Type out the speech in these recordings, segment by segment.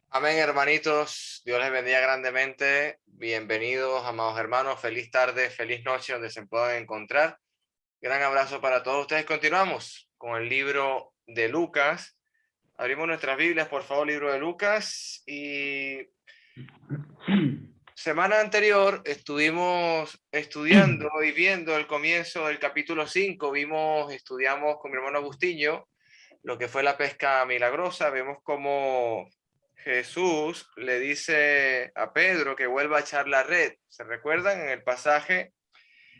Amén, hermanitos. Dios les bendiga grandemente. Bienvenidos, amados hermanos. Feliz tarde, feliz noche, donde se puedan encontrar. Gran abrazo para todos ustedes. Continuamos con el libro de Lucas. Abrimos nuestras Biblias, por favor, libro de Lucas. Y semana anterior estuvimos estudiando y viendo el comienzo del capítulo 5. Estudiamos con mi hermano Agustinho lo que fue la pesca milagrosa. Vemos cómo Jesús le dice a Pedro que vuelva a echar la red. ¿Se recuerdan en el pasaje?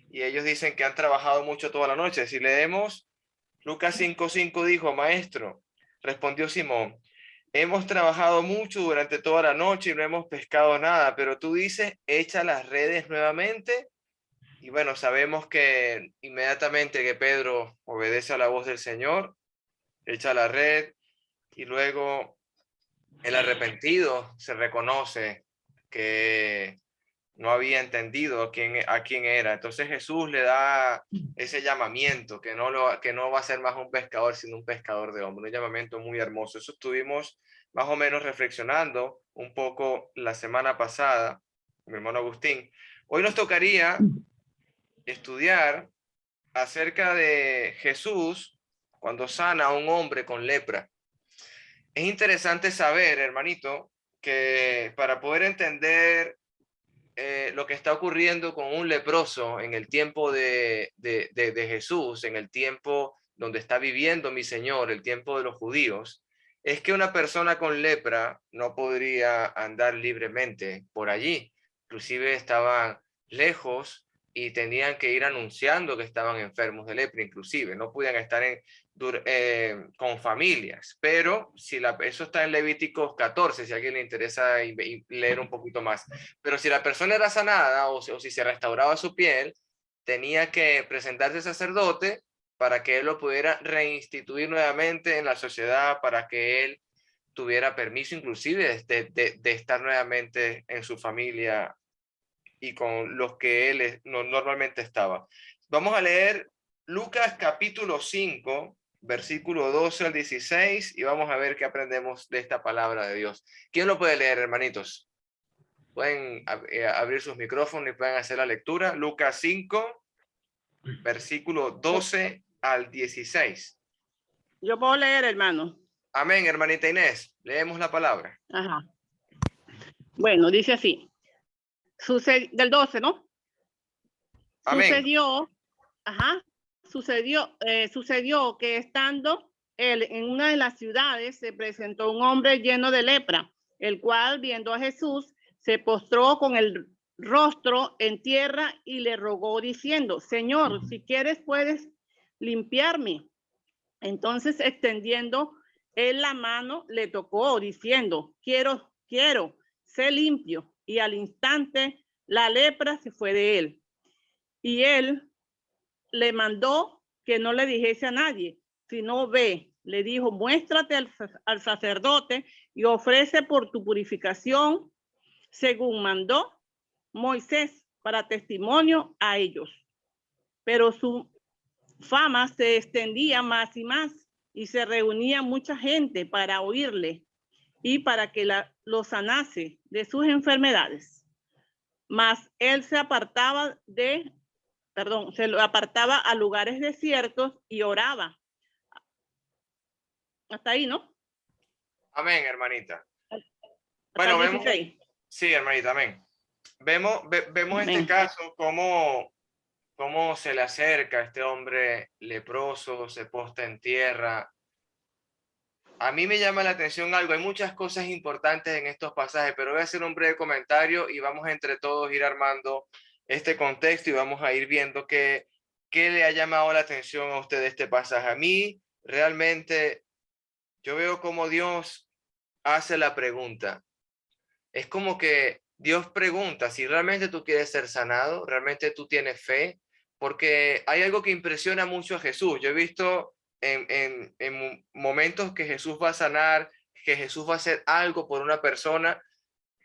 Y ellos dicen que han trabajado mucho toda la noche. Si leemos Lucas 5:5, dijo: Maestro, respondió Simón, hemos trabajado mucho durante toda la noche y no hemos pescado nada, pero tú dices, echa las redes nuevamente. Y bueno, sabemos que inmediatamente que Pedro obedece a la voz del Señor, echa la red, y luego el arrepentido se reconoce que no había entendido a quién era. Entonces Jesús le da ese llamamiento, que no va a ser más un pescador, sino un pescador de hombres. Un llamamiento muy hermoso. Eso estuvimos más o menos reflexionando un poco la semana pasada, mi hermano Agustín. Hoy nos tocaría estudiar acerca de Jesús cuando sana a un hombre con lepra. Es interesante saber, hermanito, que para poder entender lo que está ocurriendo con un leproso en el tiempo de Jesús, en el tiempo donde está viviendo mi Señor, el tiempo de los judíos, es que una persona con lepra no podría andar libremente por allí. Inclusive estaban lejos y tenían que ir anunciando que estaban enfermos de lepra, inclusive no podían estar con familias. Pero eso está en Levíticos 14, si a alguien le interesa leer un poquito más. Pero si la persona era sanada o si se restauraba su piel, tenía que presentarse al sacerdote para que él lo pudiera reinstituir nuevamente en la sociedad, para que él tuviera permiso inclusive de estar nuevamente en su familia y con los que él normalmente estaba. Vamos a leer Lucas capítulo 5, versículo 12 al 16, y vamos a ver qué aprendemos de esta palabra de Dios. ¿Quién lo puede leer, hermanitos? Pueden abrir sus micrófonos y pueden hacer la lectura. Lucas 5, versículo 12 al 16. Yo puedo leer, hermano. Amén, hermanita Inés. Leemos la palabra. Ajá. Bueno, dice así. Del 12, ¿no? Amén. Sucedió que estando él en una de las ciudades, se presentó un hombre lleno de lepra, el cual, viendo a Jesús, se postró con el rostro en tierra y le rogó diciendo: Señor, si quieres puedes limpiarme. Entonces, extendiendo él la mano, le tocó diciendo: quiero, sé limpio. Y al instante la lepra se fue de él. Y él le mandó que no le dijese a nadie, sino ve, le dijo: muéstrate al sacerdote y ofrece por tu purificación, según mandó Moisés, para testimonio a ellos. Pero su fama se extendía más y más, y se reunía mucha gente para oírle y para que lo sanase de sus enfermedades. Mas él se apartaba a lugares desiertos y oraba. Hasta ahí, ¿no? Amén, hermanita. Bueno, vemos. Sí, hermanita, amén. Vemos amén. Este caso, cómo se le acerca a este hombre leproso, se posta en tierra. A mí me llama la atención algo. Hay muchas cosas importantes en estos pasajes, pero voy a hacer un breve comentario y vamos entre todos a ir armando este contexto y vamos a ir viendo qué le ha llamado la atención a usted este pasaje. A mí realmente yo veo cómo Dios hace la pregunta. Es como que Dios pregunta si realmente tú quieres ser sanado, realmente tú tienes fe, porque hay algo que impresiona mucho a Jesús. Yo he visto en momentos que Jesús va a sanar, que Jesús va a hacer algo por una persona,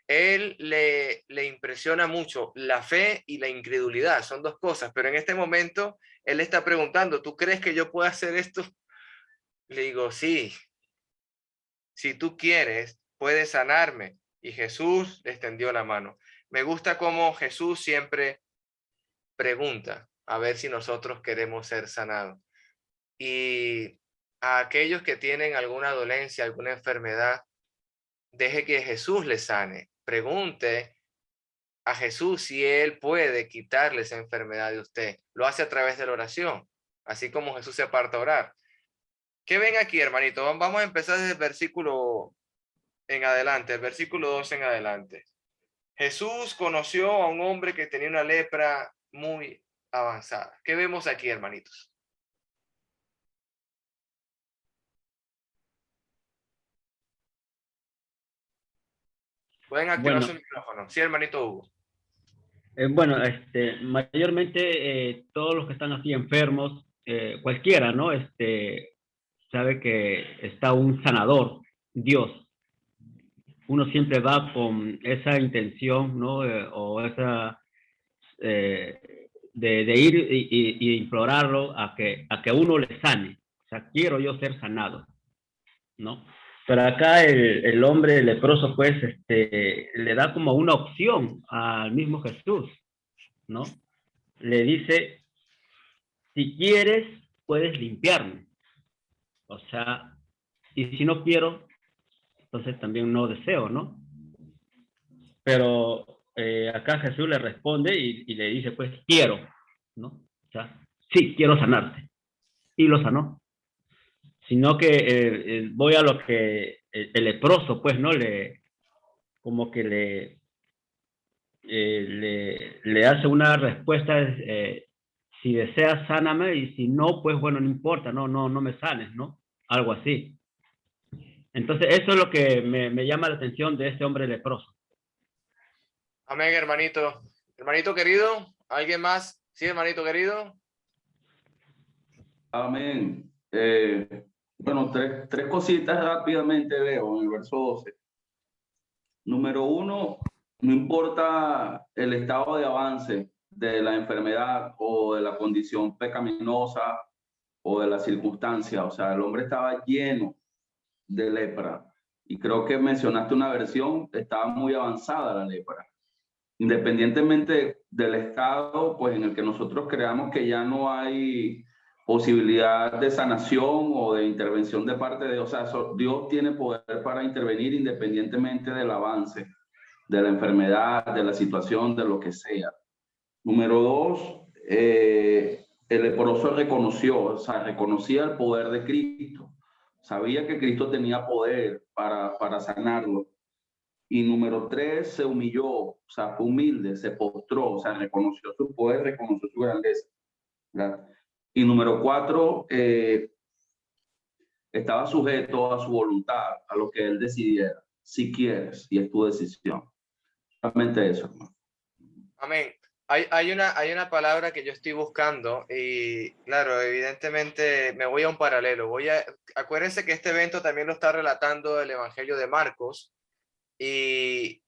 él le impresiona mucho la fe y la incredulidad, son dos cosas, pero en este momento él está preguntando: ¿tú crees que yo puedo hacer esto? Le digo: sí, si tú quieres, puedes sanarme. Y Jesús le extendió la mano. Me gusta cómo Jesús siempre pregunta a ver si nosotros queremos ser sanados. Y a aquellos que tienen alguna dolencia, alguna enfermedad, deje que Jesús les sane. Pregunte a Jesús si Él puede quitarle esa enfermedad de usted. Lo hace a través de la oración, así como Jesús se aparta a orar. ¿Qué ven aquí, hermanito? Vamos a empezar desde el versículo en adelante, el versículo 2 en adelante. Jesús conoció a un hombre que tenía una lepra muy avanzada. ¿Qué vemos aquí, hermanitos? Pueden activar Bueno, su micrófono. Sí, hermanito Hugo. bueno, mayormente todos los que están así enfermos, cualquiera, ¿no? Sabe que está un sanador, Dios. Uno siempre va con esa intención, ¿no? O esa de ir y implorarlo a que uno le sane. O sea, quiero yo ser sanado, ¿no? Pero acá el hombre leproso, pues, le da como una opción al mismo Jesús, ¿no? Le dice, si quieres, puedes limpiarme. O sea, y si no quiero, entonces también no deseo, ¿no? Pero acá Jesús le responde y le dice, pues, quiero, ¿no? O sea, sí, quiero sanarte. Y lo sanó. Sino que voy a lo que el leproso, pues, ¿no? Como que le hace una respuesta, si deseas, sáname, y si no, pues, bueno, no importa, no me sanes, ¿no? Algo así. Entonces, eso es lo que me llama la atención de este hombre leproso. Amén, hermanito. Hermanito querido, ¿alguien más? Sí, hermanito querido. Amén. Bueno, tres cositas rápidamente veo en el verso 12. Número 1, no importa el estado de avance de la enfermedad o de la condición pecaminosa o de la circunstancia. O sea, el hombre estaba lleno de lepra. Y creo que mencionaste una versión, estaba muy avanzada la lepra. Independientemente del estado, pues, en el que nosotros creamos que ya no hay posibilidad de sanación o de intervención de parte de Dios. O sea, Dios tiene poder para intervenir independientemente del avance de la enfermedad, de la situación, de lo que sea. Número 2, el leproso reconoció, o sea, reconocía el poder de Cristo. Sabía que Cristo tenía poder para sanarlo. Y número 3, se humilló, o sea, fue humilde, se postró, o sea, reconoció su poder, reconoció su grandeza, ¿verdad? Y número 4, estaba sujeto a su voluntad, a lo que él decidiera, si quieres, y es tu decisión. Solamente eso, hermano. Amén. Hay una palabra que yo estoy buscando y, claro, evidentemente me voy a un paralelo. Acuérdense que este evento también lo está relatando el Evangelio de Marcos y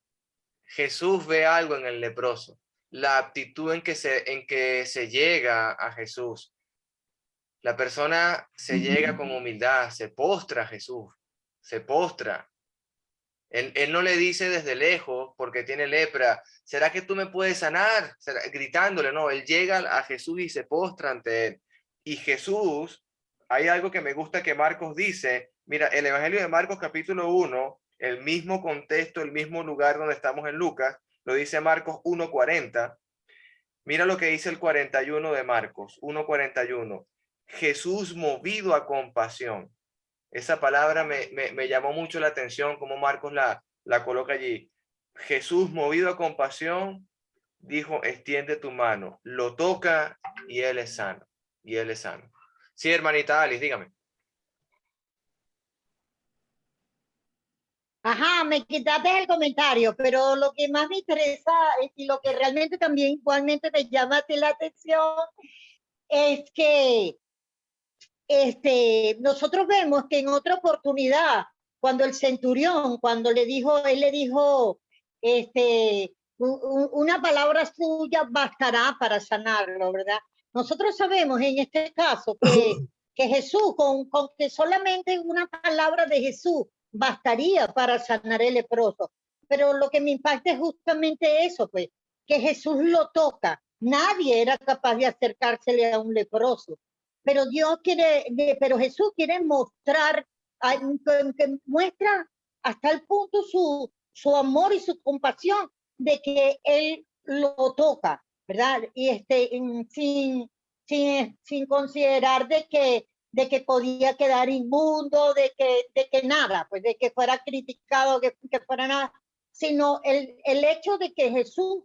Jesús ve algo en el leproso, la aptitud en que se llega a Jesús. La persona se llega con humildad, se postra a Jesús, se postra. Él no le dice desde lejos, porque tiene lepra, ¿será que tú me puedes sanar? Gritándole, no, él llega a Jesús y se postra ante él. Y Jesús, hay algo que me gusta que Marcos dice, mira, el Evangelio de Marcos capítulo 1, el mismo contexto, el mismo lugar donde estamos en Lucas, lo dice Marcos 1:40. Mira lo que dice el 41 de Marcos, 1:41. Jesús movido a compasión. Esa palabra me llamó mucho la atención, como Marcos la coloca allí. Jesús, movido a compasión, dijo, extiende tu mano, lo toca y él es sano. Y él es sano. Sí, hermanita Alice, dígame. Ajá, me quitaste el comentario, pero lo que más me interesa y lo que realmente también igualmente me llama la atención es que nosotros vemos que en otra oportunidad, cuando el centurión, cuando él le dijo, una palabra suya bastará para sanarlo, ¿verdad? Nosotros sabemos en este caso que Jesús, con que solamente una palabra de Jesús bastaría para sanar el leproso. Pero lo que me impacta es justamente eso, pues, que Jesús lo toca. Nadie era capaz de acercársele a un leproso. Pero pero Jesús quiere mostrar, que muestra hasta el punto su amor y su compasión de que él lo toca, ¿verdad? Y sin considerar de que podía quedar inmundo, de que nada, pues de que fuera criticado, que fuera nada, sino el hecho de que Jesús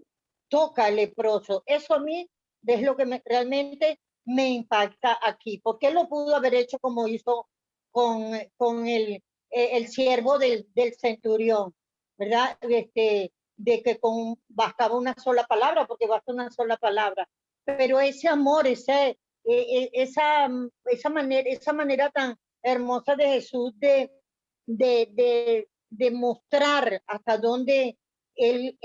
toca al leproso. Eso a mí es lo que realmente me impacta aquí, porque él lo pudo haber hecho como hizo con el siervo del centurión, ¿verdad? De que bastaba una sola palabra, porque basta una sola palabra. Pero ese amor, esa manera tan hermosa de Jesús de mostrar hasta dónde él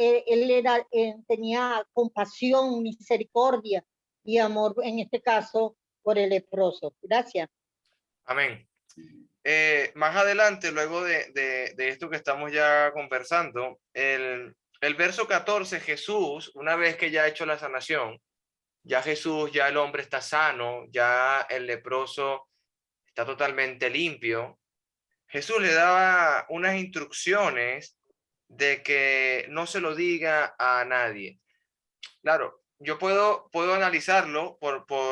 tenía compasión, misericordia y amor, en este caso, por el leproso. Gracias. Amén. Más adelante, luego de esto que estamos ya conversando, el verso 14, Jesús, una vez que ya ha hecho la sanación, ya el hombre está sano, ya el leproso está totalmente limpio, Jesús le daba unas instrucciones de que no se lo diga a nadie. Claro, yo puedo analizarlo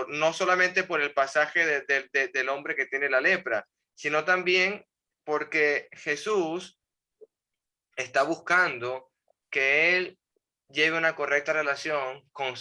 no solamente por el pasaje del hombre que tiene la lepra, sino también porque Jesús está buscando que él lleve una correcta relación con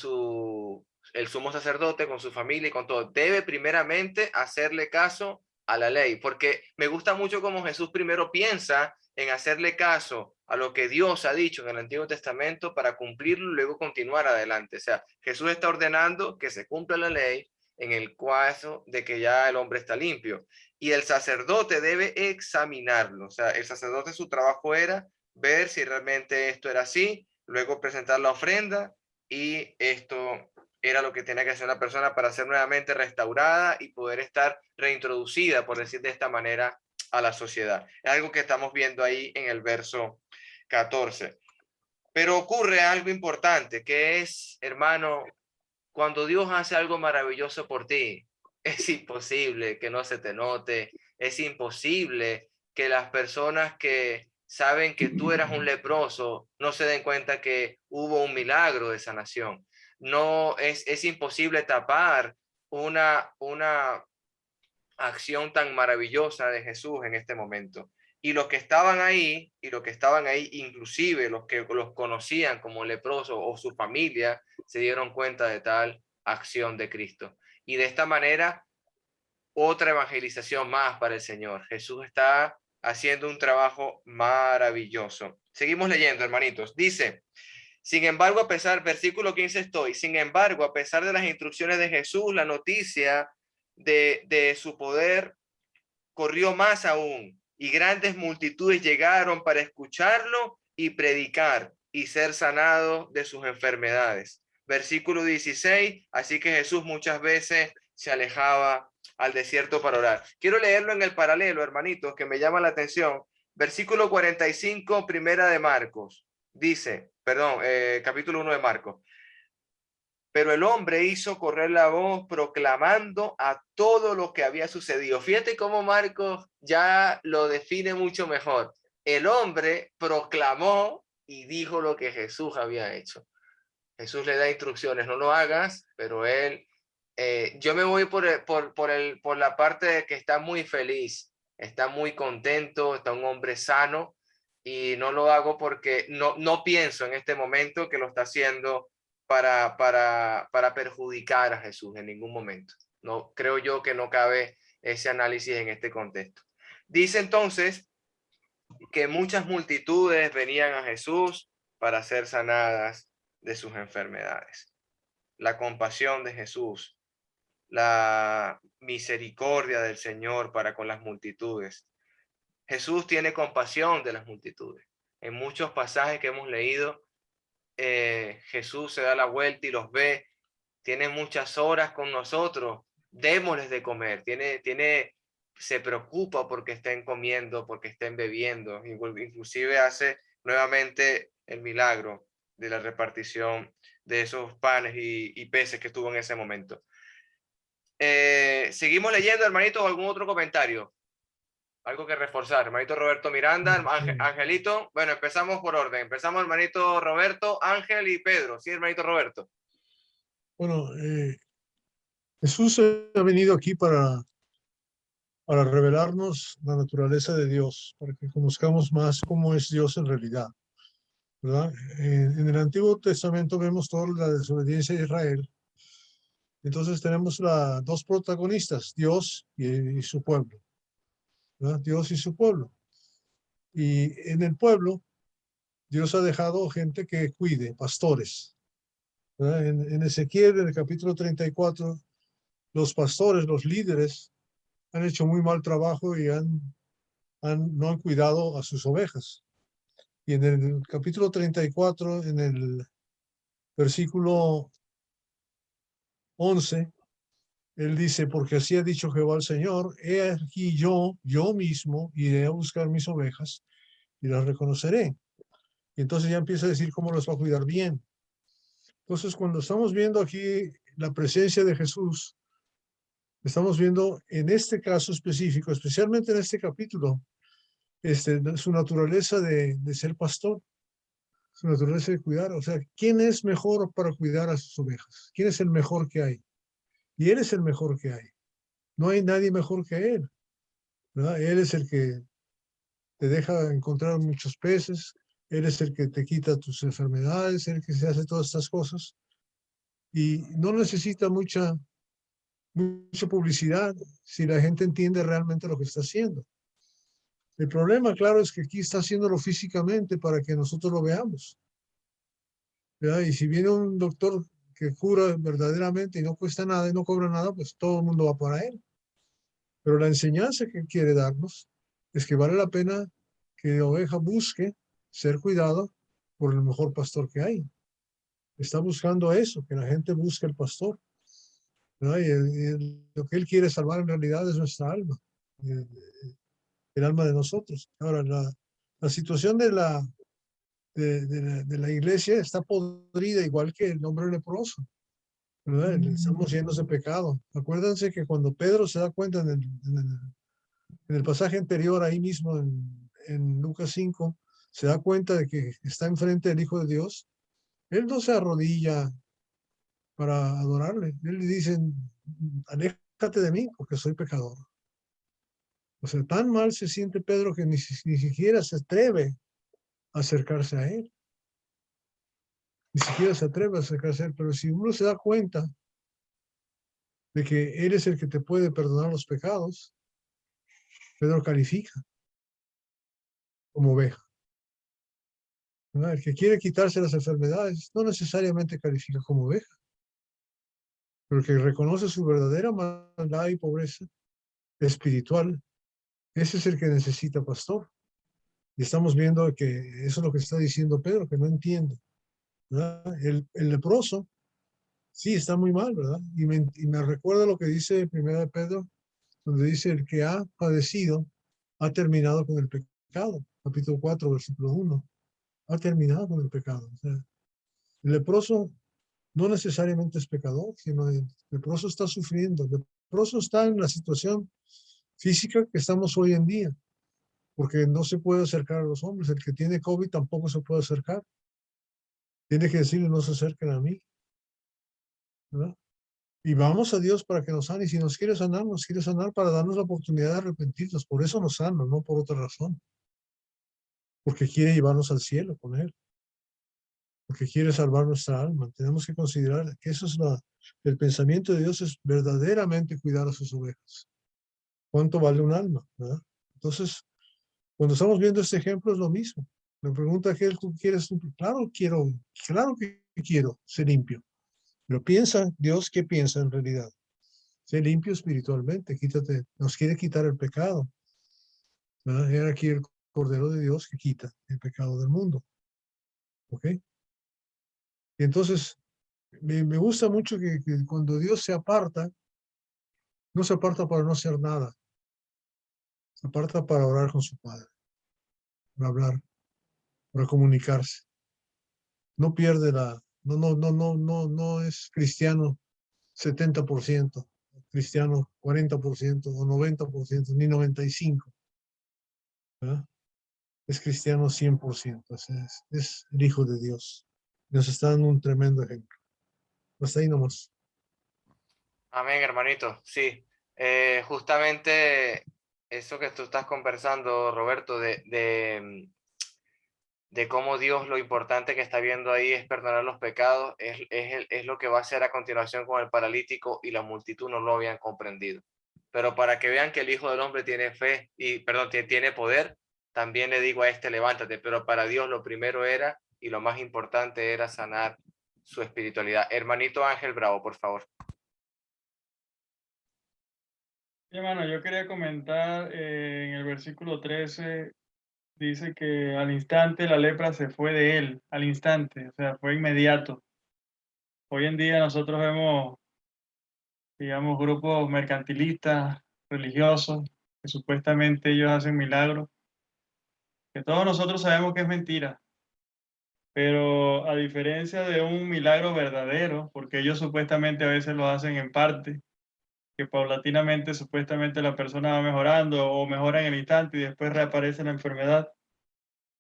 el sumo sacerdote, con su familia y con todo. Debe primeramente hacerle caso a la ley, porque me gusta mucho cómo Jesús primero piensa en hacerle caso a lo que Dios ha dicho en el Antiguo Testamento para cumplirlo y luego continuar adelante. O sea, Jesús está ordenando que se cumpla la ley en el caso de que ya el hombre está limpio. Y el sacerdote debe examinarlo. O sea, el sacerdote, su trabajo era ver si realmente esto era así, luego presentar la ofrenda, y esto era lo que tenía que hacer la persona para ser nuevamente restaurada y poder estar reintroducida, por decir de esta manera, a la sociedad. Es algo que estamos viendo ahí en el verso 14. Pero ocurre algo importante, que es, hermano, cuando Dios hace algo maravilloso por ti, es imposible que no se te note, es imposible que las personas que saben que tú eras un leproso no se den cuenta que hubo un milagro de sanación. No es imposible tapar una acción tan maravillosa de Jesús en este momento. Y los que estaban ahí, inclusive los que los conocían como leprosos o su familia, se dieron cuenta de tal acción de Cristo. Y de esta manera, otra evangelización más para el Señor. Jesús está haciendo un trabajo maravilloso. Seguimos leyendo, hermanitos. Dice, sin embargo, versículo 15 sin embargo, a pesar de las instrucciones de Jesús, la noticia de su poder corrió más aún, y grandes multitudes llegaron para escucharlo y predicar y ser sanados de sus enfermedades. Versículo 16, así que Jesús muchas veces se alejaba al desierto para orar. Quiero leerlo en el paralelo, hermanitos, que me llama la atención. Versículo 45, primera de Marcos. Dice, capítulo 1 de Marcos. Pero el hombre hizo correr la voz proclamando a todo lo que había sucedido. Fíjate cómo Marcos ya lo define mucho mejor. El hombre proclamó y dijo lo que Jesús había hecho. Jesús le da instrucciones, no lo hagas, pero él, yo me voy por la parte de que está muy feliz, está muy contento, está un hombre sano, y no lo hago porque no pienso en este momento que lo está haciendo para perjudicar a Jesús en ningún momento. No creo yo que no cabe ese análisis en este contexto. Dice entonces que muchas multitudes venían a Jesús para ser sanadas de sus enfermedades. La compasión de Jesús, la misericordia del Señor para con las multitudes. Jesús tiene compasión de las multitudes. En muchos pasajes que hemos leído, Jesús se da la vuelta y los ve, tiene muchas horas con nosotros, démosles de comer, tiene se preocupa porque estén comiendo, porque estén bebiendo. Inclusive hace nuevamente el milagro de la repartición de esos panes y peces que estuvo en ese momento. Seguimos leyendo, hermanito, algún otro comentario. Algo que reforzar, hermanito Roberto Miranda, Angelito. Bueno, empezamos por orden. Empezamos, hermanito Roberto, Ángel y Pedro. Sí, hermanito Roberto. Bueno, Jesús ha venido aquí para revelarnos la naturaleza de Dios, para que conozcamos más cómo es Dios en realidad, ¿verdad? En el Antiguo Testamento vemos toda la desobediencia de Israel. Entonces tenemos dos protagonistas, Dios y su pueblo, ¿verdad? Dios y su pueblo. Y en el pueblo, Dios ha dejado gente que cuide, pastores, ¿verdad? En Ezequiel, en el capítulo 34, los pastores, los líderes, han hecho muy mal trabajo y no han cuidado a sus ovejas. Y en el capítulo 34, en el versículo 11, él dice, porque así ha dicho Jehová el Señor, he aquí yo mismo iré a buscar mis ovejas y las reconoceré. Y entonces ya empieza a decir cómo las va a cuidar bien. Entonces, cuando estamos viendo aquí la presencia de Jesús, estamos viendo en este caso específico, especialmente en este capítulo, su naturaleza de ser pastor, su naturaleza de cuidar. O sea, ¿quién es mejor para cuidar a sus ovejas? ¿Quién es el mejor que hay? Y él es el mejor que hay. No hay nadie mejor que él, ¿verdad? Él es el que te deja encontrar muchos peces, él es el que te quita tus enfermedades, el que se hace todas estas cosas. Y no necesita mucha publicidad si la gente entiende realmente lo que está haciendo. El problema, claro, es que aquí está haciéndolo físicamente para que nosotros lo veamos, ¿verdad? Y si viene un doctor que cura verdaderamente y no cuesta nada y no cobra nada, pues todo el mundo va para él. Pero la enseñanza que quiere darnos es que vale la pena que la oveja busque ser cuidado por el mejor pastor que hay. Está buscando eso, que la gente busque el pastor, ¿verdad? Lo que él quiere salvar en realidad es nuestra alma, el alma de nosotros. Ahora, la situación de la iglesia está podrida igual que el hombre leproso, ¿verdad? Estamos llenos de pecado. Acuérdense que cuando Pedro se da cuenta en el pasaje anterior, ahí mismo en Lucas 5, se da cuenta de que está enfrente del Hijo de Dios. Él no se arrodilla para adorarle. Él le dice, aléjate de mí porque soy pecador. O sea, tan mal se siente Pedro que ni siquiera se atreve a acercarse a él. Ni siquiera se atreve a acercarse a él. Pero si uno se da cuenta de que él es el que te puede perdonar los pecados, Pedro califica como oveja, ¿verdad? El que quiere quitarse las enfermedades no necesariamente califica como oveja, pero el que reconoce su verdadera maldad y pobreza espiritual, ese es el que necesita pastor. Y estamos viendo que eso es lo que está diciendo Pedro, que no entiende, ¿verdad? El leproso, sí, está muy mal, ¿verdad? Y me recuerda lo que dice 1 Pedro, donde dice, el que ha padecido ha terminado con el pecado. Capítulo 4, versículo 1. Ha terminado con el pecado. O sea, el leproso no necesariamente es pecador, sino el leproso está sufriendo. El leproso está en la situación física que estamos hoy en día, porque no se puede acercar a los hombres. El que tiene COVID tampoco se puede acercar. Tiene que decirle, no se acerquen a mí, ¿verdad? Y vamos a Dios para que nos sane. Y si nos quiere sanar para darnos la oportunidad de arrepentirnos. Por eso nos sana, no por otra razón. Porque quiere llevarnos al cielo con Él. Porque quiere salvar nuestra alma. Tenemos que considerar que eso es el pensamiento de Dios, es verdaderamente cuidar a sus ovejas. ¿Cuánto vale un alma? ¿Verdad? Entonces, cuando estamos viendo este ejemplo es lo mismo. Me pregunta que tú quieres, claro que quiero ser limpio. Pero piensa, Dios, ¿qué piensa en realidad? Sé limpio espiritualmente, nos quiere quitar el pecado. ¿Verdad? Era aquí el Cordero de Dios que quita el pecado del mundo. ¿Ok? Y entonces, me gusta mucho que cuando Dios se aparta, no se aparta para no hacer nada. Se aparta para orar con su padre, para hablar, para comunicarse. No pierde no es cristiano 70%, cristiano 40% o 90%, ni 95%. ¿Verdad? Es cristiano 100%, es el Hijo de Dios. Nos está dando un tremendo ejemplo. Hasta ahí nomás. Amén, hermanito. Sí, justamente eso que tú estás conversando, Roberto, de cómo Dios lo importante que está viendo ahí es perdonar los pecados, es lo que va a hacer a continuación con el paralítico, y la multitud no lo habían comprendido. Pero para que vean que el Hijo del Hombre tiene fe, tiene poder, también le digo a este, levántate. Pero para Dios lo primero era, y lo más importante era sanar su espiritualidad. Hermanito Ángel Bravo, por favor. Hermano, yo quería comentar en el versículo 13, dice que al instante la lepra se fue de él, al instante, o sea, fue inmediato. Hoy en día nosotros vemos, digamos, grupos mercantilistas, religiosos, que supuestamente ellos hacen milagros, que todos nosotros sabemos que es mentira, pero a diferencia de un milagro verdadero, porque ellos supuestamente a veces lo hacen en parte, que paulatinamente supuestamente la persona va mejorando o mejora en el instante y después reaparece la enfermedad.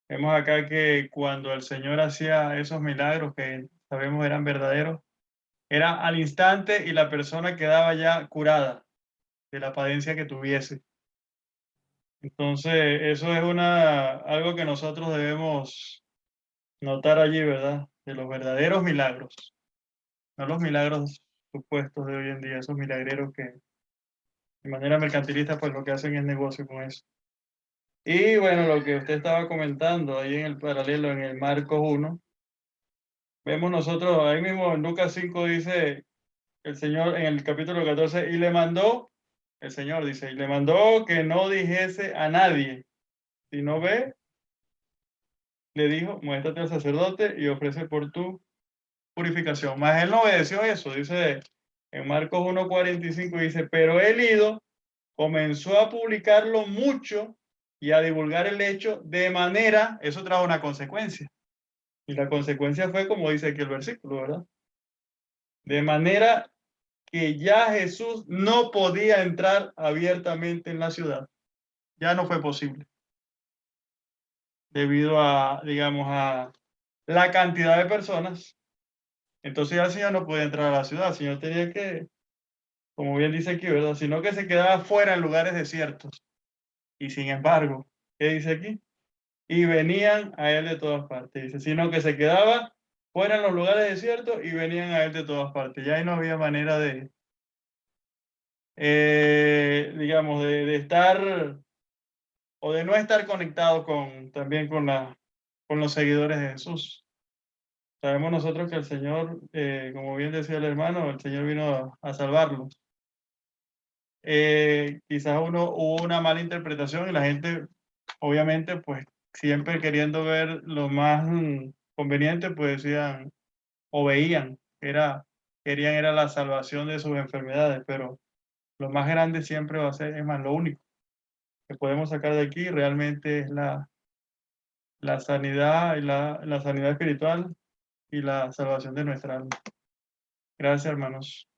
Vemos acá que cuando el Señor hacía esos milagros que sabemos eran verdaderos, era al instante y la persona quedaba ya curada de la padencia que tuviese. Entonces, eso es algo que nosotros debemos notar allí, ¿verdad? De los verdaderos milagros, no los milagros supuestos de hoy en día, esos milagreros que de manera mercantilista pues lo que hacen es negocio con eso. Y bueno, lo que usted estaba comentando ahí en el paralelo, en el Marcos 1, vemos nosotros ahí mismo en Lucas 5 dice el Señor en el capítulo 14, y le mandó, el Señor dice, y le mandó que no dijese a nadie, si no ve, le dijo, muéstrate al sacerdote y ofrece por tu purificación. Mas él no obedeció eso, dice en Marcos 1:45, dice, pero él ido, comenzó a publicarlo mucho y a divulgar el hecho de manera, eso trajo una consecuencia. Y la consecuencia fue como dice aquí el versículo, ¿verdad? De manera que ya Jesús no podía entrar abiertamente en la ciudad. Ya no fue posible. Debido a, digamos, a la cantidad de personas. Entonces ya el Señor no podía entrar a la ciudad. El Señor tenía que, como bien dice aquí, ¿verdad? Sino que se quedaba fuera en lugares desiertos. Y sin embargo, ¿qué dice aquí? Y venían a él de todas partes. Dice, sino que se quedaba fuera en los lugares desiertos y venían a él de todas partes. Ya ahí no había manera de, digamos, de estar o de no estar conectado también con los seguidores de Jesús. Sabemos nosotros que el Señor, como bien decía el hermano, el Señor vino a salvarlos. Quizás hubo una mala interpretación y la gente, obviamente, pues siempre queriendo ver lo más conveniente, pues decían o veían, querían era la salvación de sus enfermedades, pero lo más grande siempre va a ser, es más, lo único que podemos sacar de aquí realmente es la sanidad y la sanidad espiritual y la salvación de nuestra alma. Gracias, hermanos.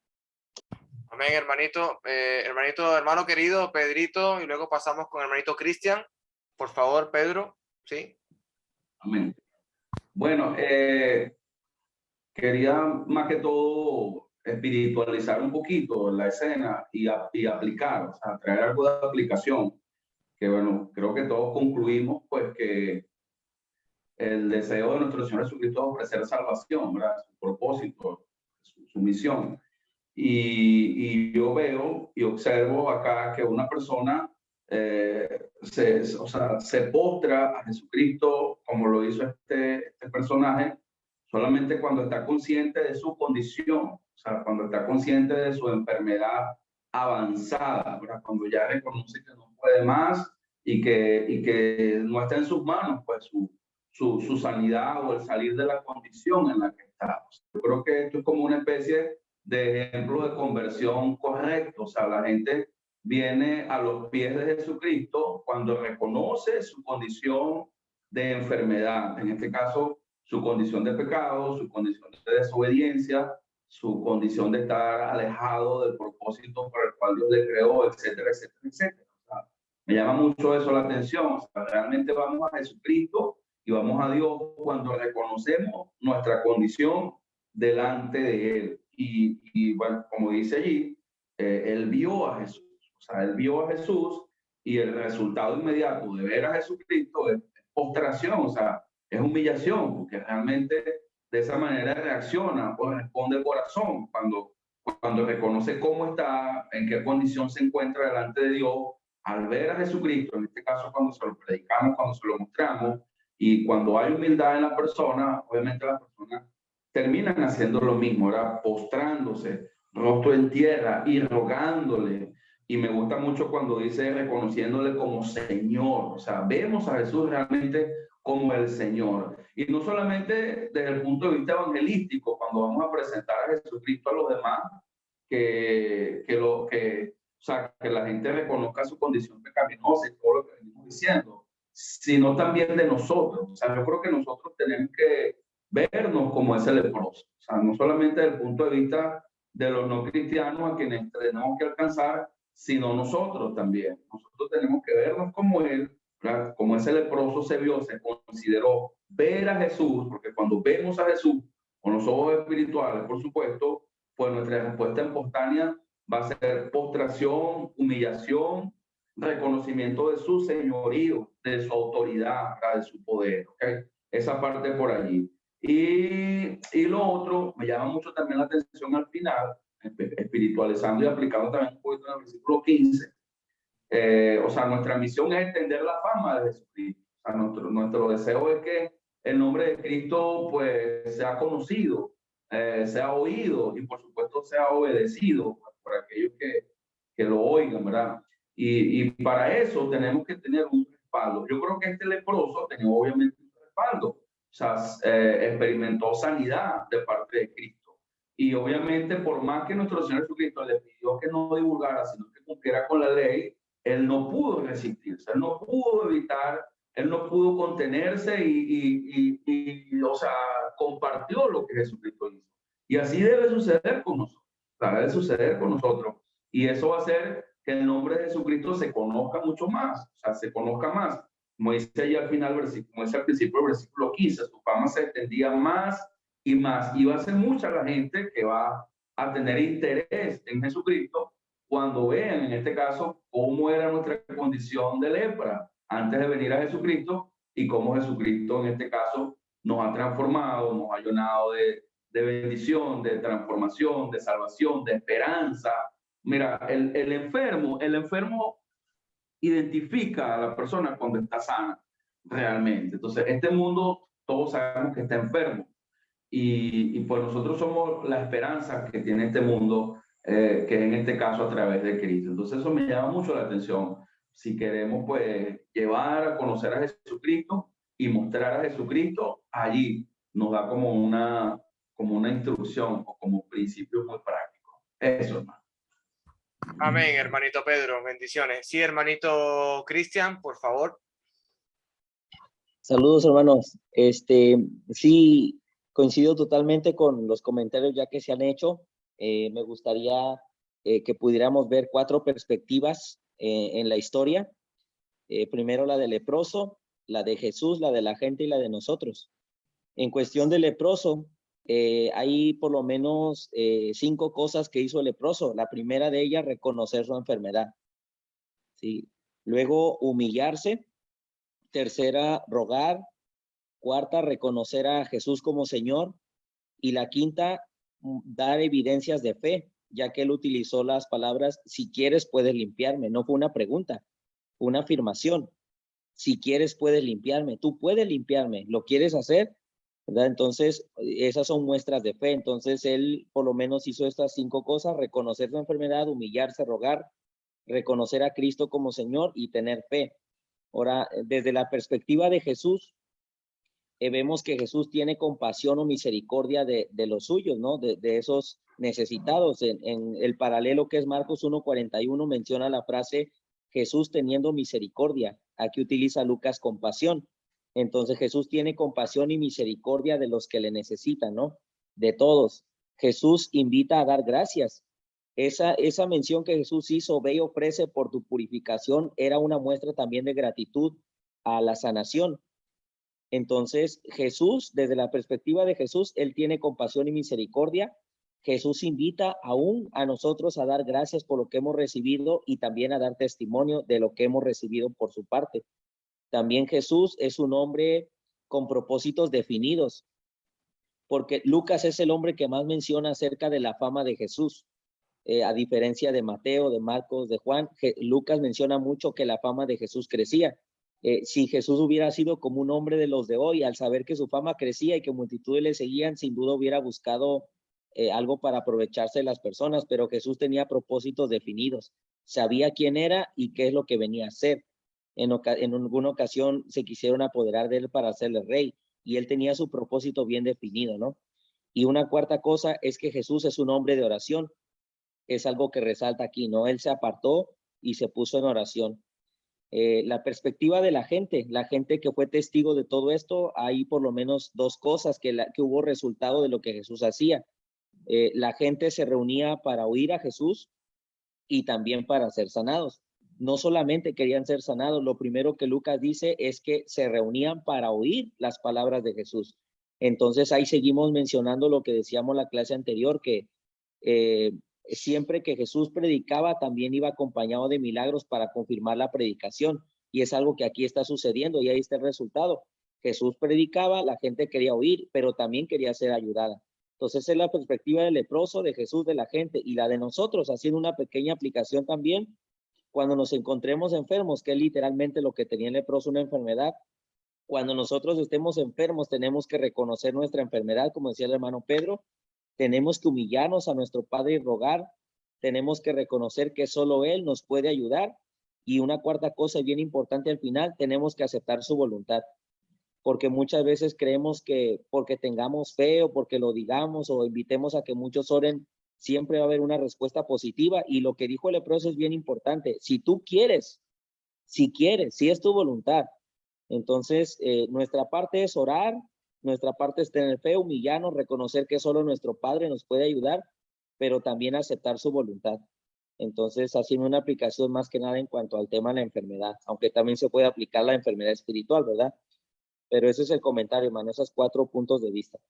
Amén, hermanito. Hermano querido, Pedrito, y luego pasamos con el hermanito Cristian. Por favor, Pedro. Sí. Amén. Bueno, quería más que todo espiritualizar un poquito la escena y aplicar, o sea, traer algo de aplicación, que bueno, creo que todos concluimos pues que el deseo de nuestro Señor Jesucristo es ofrecer salvación, ¿verdad? Su propósito, su misión. Y yo veo y observo acá que una persona se postra a Jesucristo como lo hizo este personaje solamente cuando está consciente de su condición, o sea, cuando está consciente de su enfermedad avanzada, ¿verdad? Cuando ya reconoce que no puede más y que no está en sus manos, pues su sanidad o el salir de la condición en la que está. Yo creo que esto es como una especie de ejemplo de conversión correcto. O sea, la gente viene a los pies de Jesucristo cuando reconoce su condición de enfermedad, en este caso su condición de pecado, su condición de desobediencia, su condición de estar alejado del propósito para el cual Dios le creó, etcétera, etcétera, etcétera. O sea, me llama mucho eso la atención. O sea, realmente vamos a Jesucristo y vamos a Dios cuando reconocemos nuestra condición delante de Él. Y bueno, como dice allí, Él vio a Jesús. O sea, Él vio a Jesús y el resultado inmediato de ver a Jesucristo es postración, o sea, es humillación, porque realmente de esa manera reacciona o responde el corazón cuando reconoce cómo está, en qué condición se encuentra delante de Dios, al ver a Jesucristo, en este caso cuando se lo predicamos, cuando se lo mostramos, y cuando hay humildad en la persona, obviamente las personas terminan haciendo lo mismo, ¿verdad? Postrándose, rostro en tierra y rogándole. Y me gusta mucho cuando dice reconociéndole como Señor. O sea, vemos a Jesús realmente como el Señor. Y no solamente desde el punto de vista evangelístico, cuando vamos a presentar a Jesucristo a los demás, o sea, que la gente reconozca su condición pecaminosa y todo lo que venimos diciendo, sino también de nosotros. O sea, yo creo que nosotros tenemos que vernos como ese leproso. O sea, no solamente desde el punto de vista de los no cristianos a quienes tenemos que alcanzar, sino nosotros también. Nosotros tenemos que vernos como él, ¿verdad? Como ese leproso se vio, se consideró ver a Jesús, porque cuando vemos a Jesús con los ojos espirituales, por supuesto, pues nuestra respuesta espontánea va a ser postración, humillación, reconocimiento de su señorío, de su autoridad, ¿verdad? De su poder, ¿okay? Esa parte por allí. Y lo otro, me llama mucho también la atención al final, espiritualizando y aplicando también un poquito en el versículo 15. O sea, nuestra misión es extender la fama de Jesucristo. O sea, nuestro deseo es que el nombre de Cristo pues sea conocido, sea oído y por supuesto sea obedecido por aquellos que lo oigan, ¿verdad? Y para eso tenemos que tener un respaldo. Yo creo que este leproso tenía obviamente un respaldo. O sea, experimentó sanidad de parte de Cristo. Y obviamente, por más que nuestro Señor Jesucristo le pidió que no divulgara, sino que cumpliera con la ley, él no pudo resistirse, él no pudo evitar, él no pudo contenerse o sea, compartió lo que Jesucristo hizo. Y así debe suceder con nosotros, debe suceder con nosotros. Y eso va a hacer que el nombre de Jesucristo se conozca mucho más, o sea, se conozca más. Como dice allí al final, como dice al principio del versículo 15, su fama se extendía más y más. Y va a ser mucha la gente que va a tener interés en Jesucristo cuando vean, en este caso, cómo era nuestra condición de lepra antes de venir a Jesucristo y cómo Jesucristo, en este caso, nos ha transformado, nos ha llenado de bendición, de transformación, de salvación, de esperanza. Mira, el enfermo identifica a la persona cuando está sana realmente. Entonces, este mundo, todos sabemos que está enfermo. Y pues nosotros somos la esperanza que tiene este mundo, que en este caso a través de Cristo. Entonces, eso me llama mucho la atención. Si queremos, pues, llevar a conocer a Jesucristo y mostrar a Jesucristo, allí nos da como una instrucción o como principio muy práctico. Eso, hermano. Amén, hermanito Pedro, bendiciones. Sí, hermanito Cristian, por favor. Saludos, hermanos. Sí, coincido totalmente con los comentarios ya que se han hecho. Me gustaría que pudiéramos ver 4 perspectivas en la historia. Primero la del leproso, la de Jesús, la de la gente y la de nosotros. En cuestión del leproso, hay por lo menos 5 cosas que hizo el leproso. La primera de ellas, reconocer su enfermedad. ¿Sí? Luego, humillarse. Tercera, rogar. Cuarta, reconocer a Jesús como Señor. Y la quinta, dar evidencias de fe, ya que él utilizó las palabras, si quieres puedes limpiarme. No fue una pregunta, fue una afirmación. Si quieres puedes limpiarme, tú puedes limpiarme, ¿lo quieres hacer? ¿Verdad? Entonces, esas son muestras de fe. Entonces, él por lo menos hizo estas 5 cosas: reconocer su enfermedad, humillarse, rogar, reconocer a Cristo como Señor y tener fe. Ahora, desde la perspectiva de Jesús, vemos que Jesús tiene compasión o misericordia de los suyos, ¿no? De esos necesitados. En el paralelo que es Marcos 1:41 menciona la frase Jesús teniendo misericordia. Aquí utiliza Lucas compasión. Entonces Jesús tiene compasión y misericordia de los que le necesitan, ¿no? De todos. Jesús invita a dar gracias. Esa mención que Jesús hizo, ve y ofrece por tu purificación, era una muestra también de gratitud a la sanación. Entonces Jesús, desde la perspectiva de Jesús, él tiene compasión y misericordia. Jesús invita aún a nosotros a dar gracias por lo que hemos recibido y también a dar testimonio de lo que hemos recibido por su parte. También Jesús es un hombre con propósitos definidos, porque Lucas es el hombre que más menciona acerca de la fama de Jesús. A diferencia de Mateo, de Marcos, de Juan, Lucas menciona mucho que la fama de Jesús crecía. Si Jesús hubiera sido como un hombre de los de hoy, al saber que su fama crecía y que multitudes le seguían, sin duda hubiera buscado algo para aprovecharse de las personas, pero Jesús tenía propósitos definidos, sabía quién era y qué es lo que venía a hacer. En alguna ocasión se quisieron apoderar de él para hacerle rey, y él tenía su propósito bien definido, ¿no? Y una cuarta cosa es que Jesús es un hombre de oración, es algo que resalta aquí, ¿no? Él se apartó y se puso en oración. La perspectiva de la gente que fue testigo de todo esto, hay por lo menos dos cosas que hubo resultado de lo que Jesús hacía. La gente se reunía para oír a Jesús y también para ser sanados. No solamente querían ser sanados, lo primero que Lucas dice es que se reunían para oír las palabras de Jesús. Entonces ahí seguimos mencionando lo que decíamos la clase anterior, que siempre que Jesús predicaba también iba acompañado de milagros para confirmar la predicación, y es algo que aquí está sucediendo y ahí está el resultado. Jesús predicaba, la gente quería oír, pero también quería ser ayudada. Entonces es la perspectiva del leproso, de Jesús, de la gente, y la de nosotros, haciendo una pequeña aplicación también. Cuando nos encontremos enfermos, que es literalmente lo que tenía el leproso, una enfermedad, cuando nosotros estemos enfermos tenemos que reconocer nuestra enfermedad, como decía el hermano Pedro, tenemos que humillarnos a nuestro Padre y rogar, tenemos que reconocer que solo Él nos puede ayudar, y una cuarta cosa bien importante al final, tenemos que aceptar su voluntad, porque muchas veces creemos que porque tengamos fe o porque lo digamos o invitemos a que muchos oren, siempre va a haber una respuesta positiva, y lo que dijo el leproso es bien importante. Si tú quieres, si es tu voluntad, entonces nuestra parte es orar, nuestra parte es tener fe, humillarnos, reconocer que solo nuestro Padre nos puede ayudar, pero también aceptar su voluntad. Entonces, haciendo una aplicación más que nada en cuanto al tema de la enfermedad, aunque también se puede aplicar la enfermedad espiritual, ¿verdad? Pero ese es el comentario, hermano, esos 4 puntos de vista.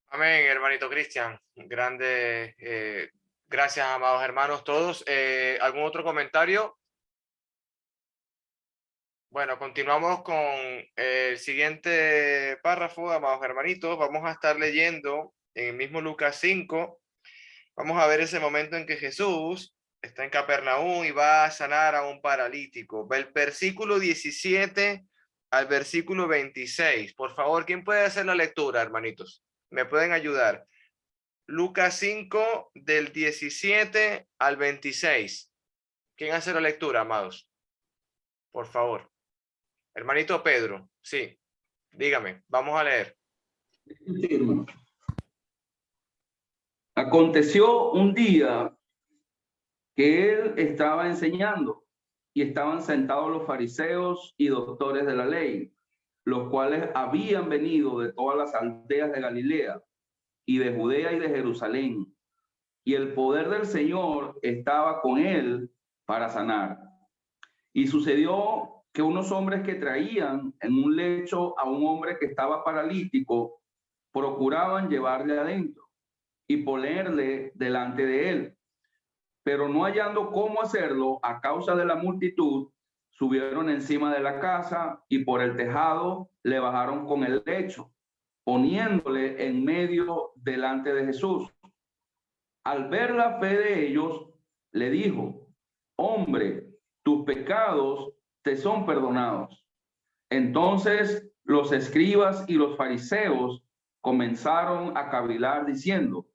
Amén, hermanito Cristian. Grande. Gracias, amados hermanos todos. ¿Algún otro comentario? Bueno, continuamos con el siguiente párrafo, amados hermanitos. Vamos a estar leyendo en el mismo Lucas 5. Vamos a ver ese momento en que Jesús está en Capernaum y va a sanar a un paralítico. Del versículo 17 al versículo 26. Por favor, ¿quién puede hacer la lectura, hermanitos? ¿Me pueden ayudar? Lucas 5, del 17 al 26. ¿Quién hace la lectura, amados? Por favor. Hermanito Pedro, sí. Dígame, vamos a leer. Sí, hermano. Aconteció un día que él estaba enseñando y estaban sentados los fariseos y doctores de la ley, los cuales habían venido de todas las aldeas de Galilea y de Judea y de Jerusalén, y el poder del Señor estaba con él para sanar. Y sucedió que unos hombres que traían en un lecho a un hombre que estaba paralítico procuraban llevarle adentro y ponerle delante de él, pero no hallando cómo hacerlo a causa de la multitud, subieron encima de la casa y por el tejado le bajaron con el lecho, poniéndole en medio delante de Jesús. Al ver la fe de ellos, le dijo: hombre, tus pecados te son perdonados. Entonces los escribas y los fariseos comenzaron a cavilar diciendo: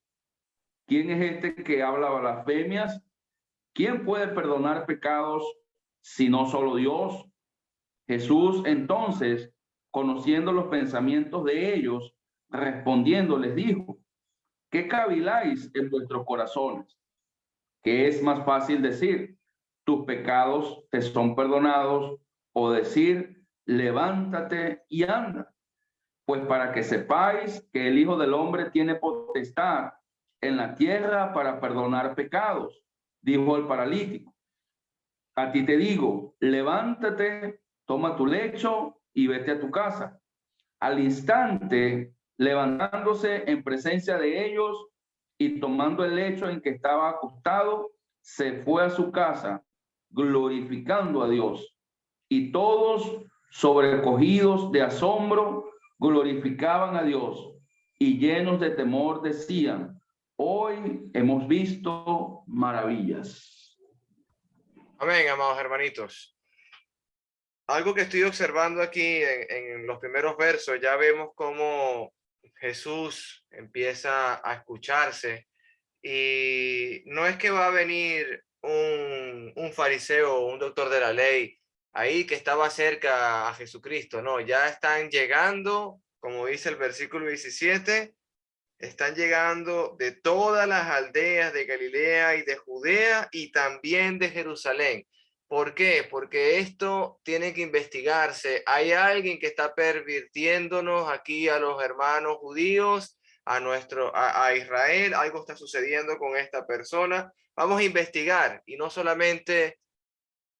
¿quién es este que habla blasfemias? ¿Quién puede perdonar pecados sino solo Dios? Jesús entonces, conociendo los pensamientos de ellos, respondiendo les dijo: ¿qué caviláis en vuestros corazones? ¿Qué es más fácil decir: tus pecados te son perdonados, o decir: levántate y anda? Pues para que sepáis que el Hijo del Hombre tiene potestad en la tierra para perdonar pecados, dijo el paralítico. A ti te digo, levántate, toma tu lecho y vete a tu casa. Al instante, levantándose en presencia de ellos y tomando el lecho en que estaba acostado, se fue a su casa, glorificando a Dios. Y todos, sobrecogidos de asombro, glorificaban a Dios y llenos de temor decían: hoy hemos visto maravillas. Amén, amados hermanitos. Algo que estoy observando aquí en los primeros versos, ya vemos cómo Jesús empieza a escucharse, y no es que va a venir un fariseo o un doctor de la ley ahí que estaba cerca a Jesucristo, no, ya están llegando, como dice el versículo 17, están llegando de todas las aldeas de Galilea y de Judea y también de Jerusalén. ¿Por qué? Porque esto tiene que investigarse. Hay alguien que está pervirtiéndonos aquí a los hermanos judíos, a Israel. Algo está sucediendo con esta persona. Vamos a investigar, y no solamente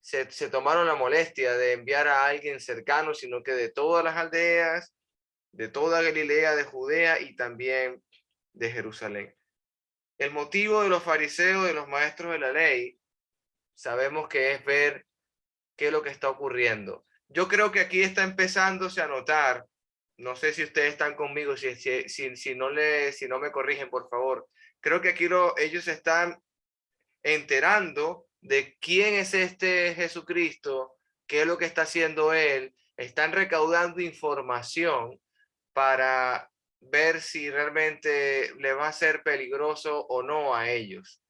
se tomaron la molestia de enviar a alguien cercano, sino que de todas las aldeas, de toda Galilea, de Judea y también de Jerusalén. El motivo de los fariseos, de los maestros de la ley, sabemos que es ver qué es lo que está ocurriendo. Yo creo que aquí está empezándose a notar, no sé si ustedes están conmigo, si no me corrigen, por favor. Creo que aquí ellos están enterando de quién es este Jesucristo, qué es lo que está haciendo él. Están recaudando información para ver si realmente le va a ser peligroso o no a ellos.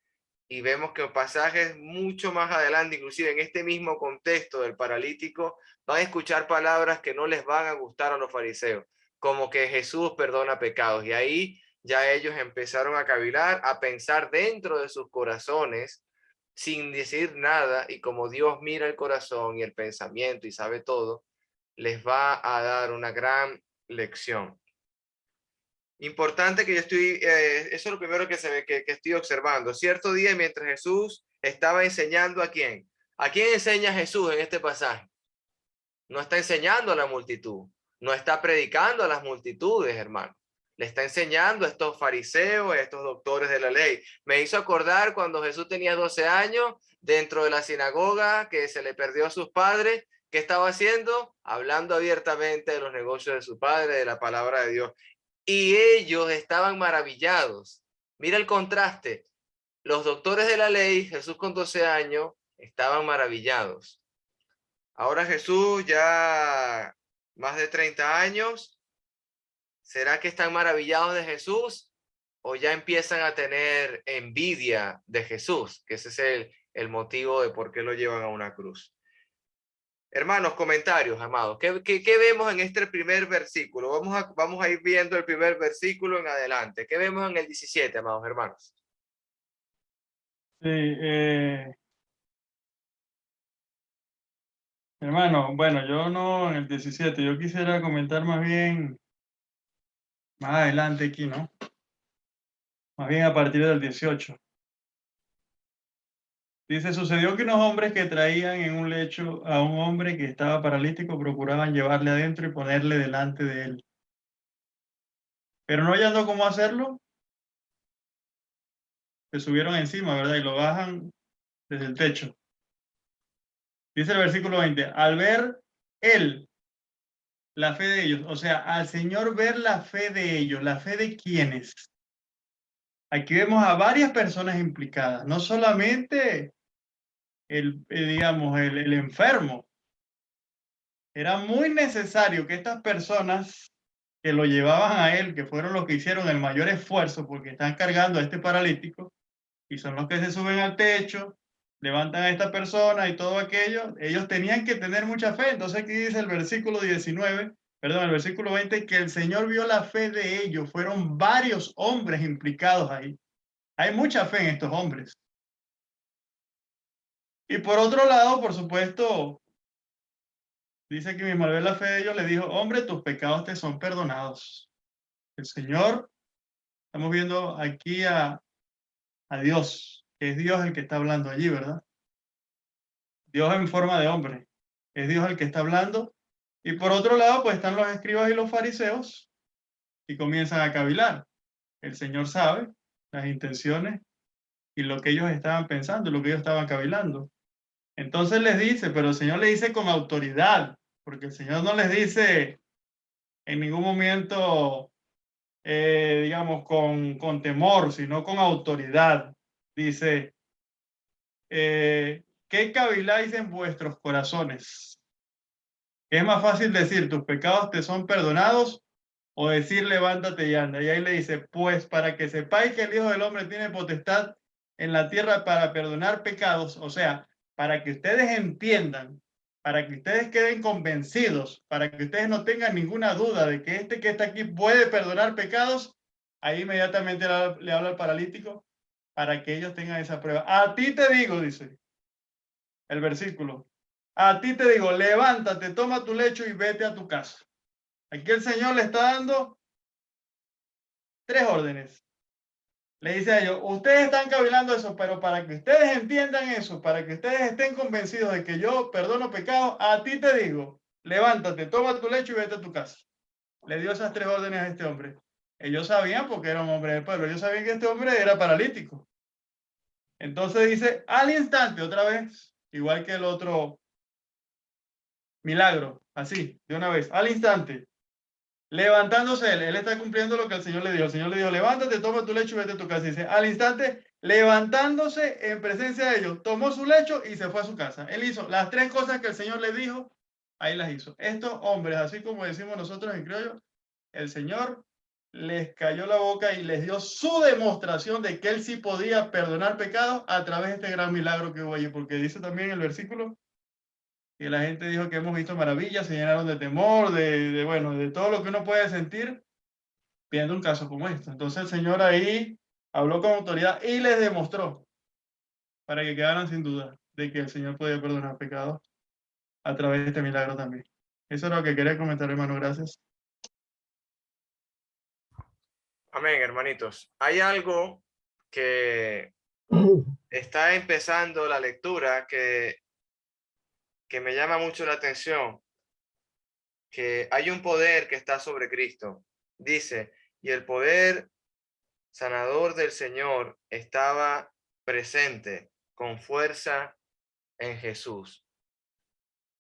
Y vemos que pasajes mucho más adelante, inclusive en este mismo contexto del paralítico, van a escuchar palabras que no les van a gustar a los fariseos, como que Jesús perdona pecados. Y ahí ya ellos empezaron a cavilar, a pensar dentro de sus corazones sin decir nada, y como Dios mira el corazón y el pensamiento y sabe todo, les va a dar una gran lección. Importante que yo estoy, eso es lo primero que se ve, que estoy observando. Cierto día, mientras Jesús estaba enseñando, ¿a quién? ¿A quién enseña Jesús en este pasaje? No está enseñando a la multitud, no está predicando a las multitudes, hermano. Le está enseñando a estos fariseos, a estos doctores de la ley. Me hizo acordar cuando Jesús tenía 12 años, dentro de la sinagoga, que se le perdió a sus padres. ¿Qué estaba haciendo? Hablando abiertamente de los negocios de su padre, de la palabra de Dios. Y ellos estaban maravillados. Mira el contraste. Los doctores de la ley, Jesús con 12 años, estaban maravillados. Ahora Jesús ya más de 30 años. ¿Será que están maravillados de Jesús o ya empiezan a tener envidia de Jesús? Que ese es el motivo de por qué lo llevan a una cruz. Hermanos, comentarios, amados. ¿Qué vemos en este primer versículo? Vamos a ir viendo el primer versículo en adelante. ¿Qué vemos en el 17, amados hermanos? Sí, hermano, bueno, yo no en el 17, yo quisiera comentar más bien más adelante aquí, ¿no? Más bien a partir del 18. Dice: sucedió que unos hombres que traían en un lecho a un hombre que estaba paralítico procuraban llevarle adentro y ponerle delante de él. Pero no hallando cómo hacerlo, se subieron encima, ¿verdad? Y lo bajan desde el techo. Dice el versículo 20, al ver él la fe de ellos, o sea, al Señor ver la fe de ellos, ¿la fe de quiénes? Aquí vemos a varias personas implicadas, no solamente digamos, el enfermo. Era muy necesario que estas personas que lo llevaban a él, que fueron los que hicieron el mayor esfuerzo porque están cargando a este paralítico, y son los que se suben al techo, levantan a esta persona y todo aquello, ellos tenían que tener mucha fe. Entonces aquí dice el versículo 19, perdón, el versículo 20, que el Señor vio la fe de ellos. Fueron varios hombres implicados ahí. Hay mucha fe en estos hombres. Y por otro lado, por supuesto, dice que mismo al ver la fe de ellos le dijo, hombre, tus pecados te son perdonados. El Señor, estamos viendo aquí a Dios, que es Dios el que está hablando allí, ¿verdad? Dios en forma de hombre. Es Dios el que está hablando. Y por otro lado, pues están los escribas y los fariseos y comienzan a cavilar. El Señor sabe las intenciones y lo que ellos estaban pensando, lo que ellos estaban cavilando. Entonces les dice, pero el Señor le dice con autoridad, porque el Señor no les dice en ningún momento, digamos, con temor, sino con autoridad. Dice, ¿qué caviláis en vuestros corazones? Es más fácil decir, tus pecados te son perdonados, o decir, levántate y anda. Y ahí le dice, pues para que sepáis que el Hijo del Hombre tiene potestad en la tierra para perdonar pecados, o sea, para que ustedes entiendan, para que ustedes queden convencidos, para que ustedes no tengan ninguna duda de que este que está aquí puede perdonar pecados, ahí inmediatamente le habla al paralítico, para que ellos tengan esa prueba. A ti te digo, dice el versículo, a ti te digo, levántate, toma tu lecho y vete a tu casa. Aquí el Señor le está dando 3 órdenes. Le dice a ellos, ustedes están cavilando eso, pero para que ustedes entiendan eso, para que ustedes estén convencidos de que yo perdono pecados, a ti te digo, levántate, toma tu lecho y vete a tu casa. Le dio esas 3 órdenes a este hombre. Ellos sabían, porque era un hombre del pueblo, ellos sabían que este hombre era paralítico. Entonces dice, al instante, otra vez, igual que el otro milagro, así, de una vez, al instante, levantándose él está cumpliendo lo que el Señor le dijo. El Señor le dijo, levántate, toma tu lecho y vete a tu casa. Dice, al instante, levantándose en presencia de ellos, tomó su lecho y se fue a su casa. Él hizo las 3 cosas que el Señor le dijo, ahí las hizo. Estos hombres, así como decimos nosotros en criollo, el Señor les cayó la boca y les dio su demostración de que Él sí podía perdonar pecados a través de este gran milagro que hubo allí. Porque dice también en el versículo, y la gente dijo que hemos visto maravillas, se llenaron de temor, bueno, de todo lo que uno puede sentir viendo un caso como este. Entonces el Señor ahí habló con autoridad y les demostró, para que quedaran sin duda, de que el Señor podía perdonar pecados a través de este milagro también. Eso es lo que quería comentar, hermano. Gracias. Amén, hermanitos. Hay algo que está empezando la lectura que me llama mucho la atención, que hay un poder que está sobre Cristo. Dice, y el poder sanador del Señor estaba presente con fuerza en Jesús.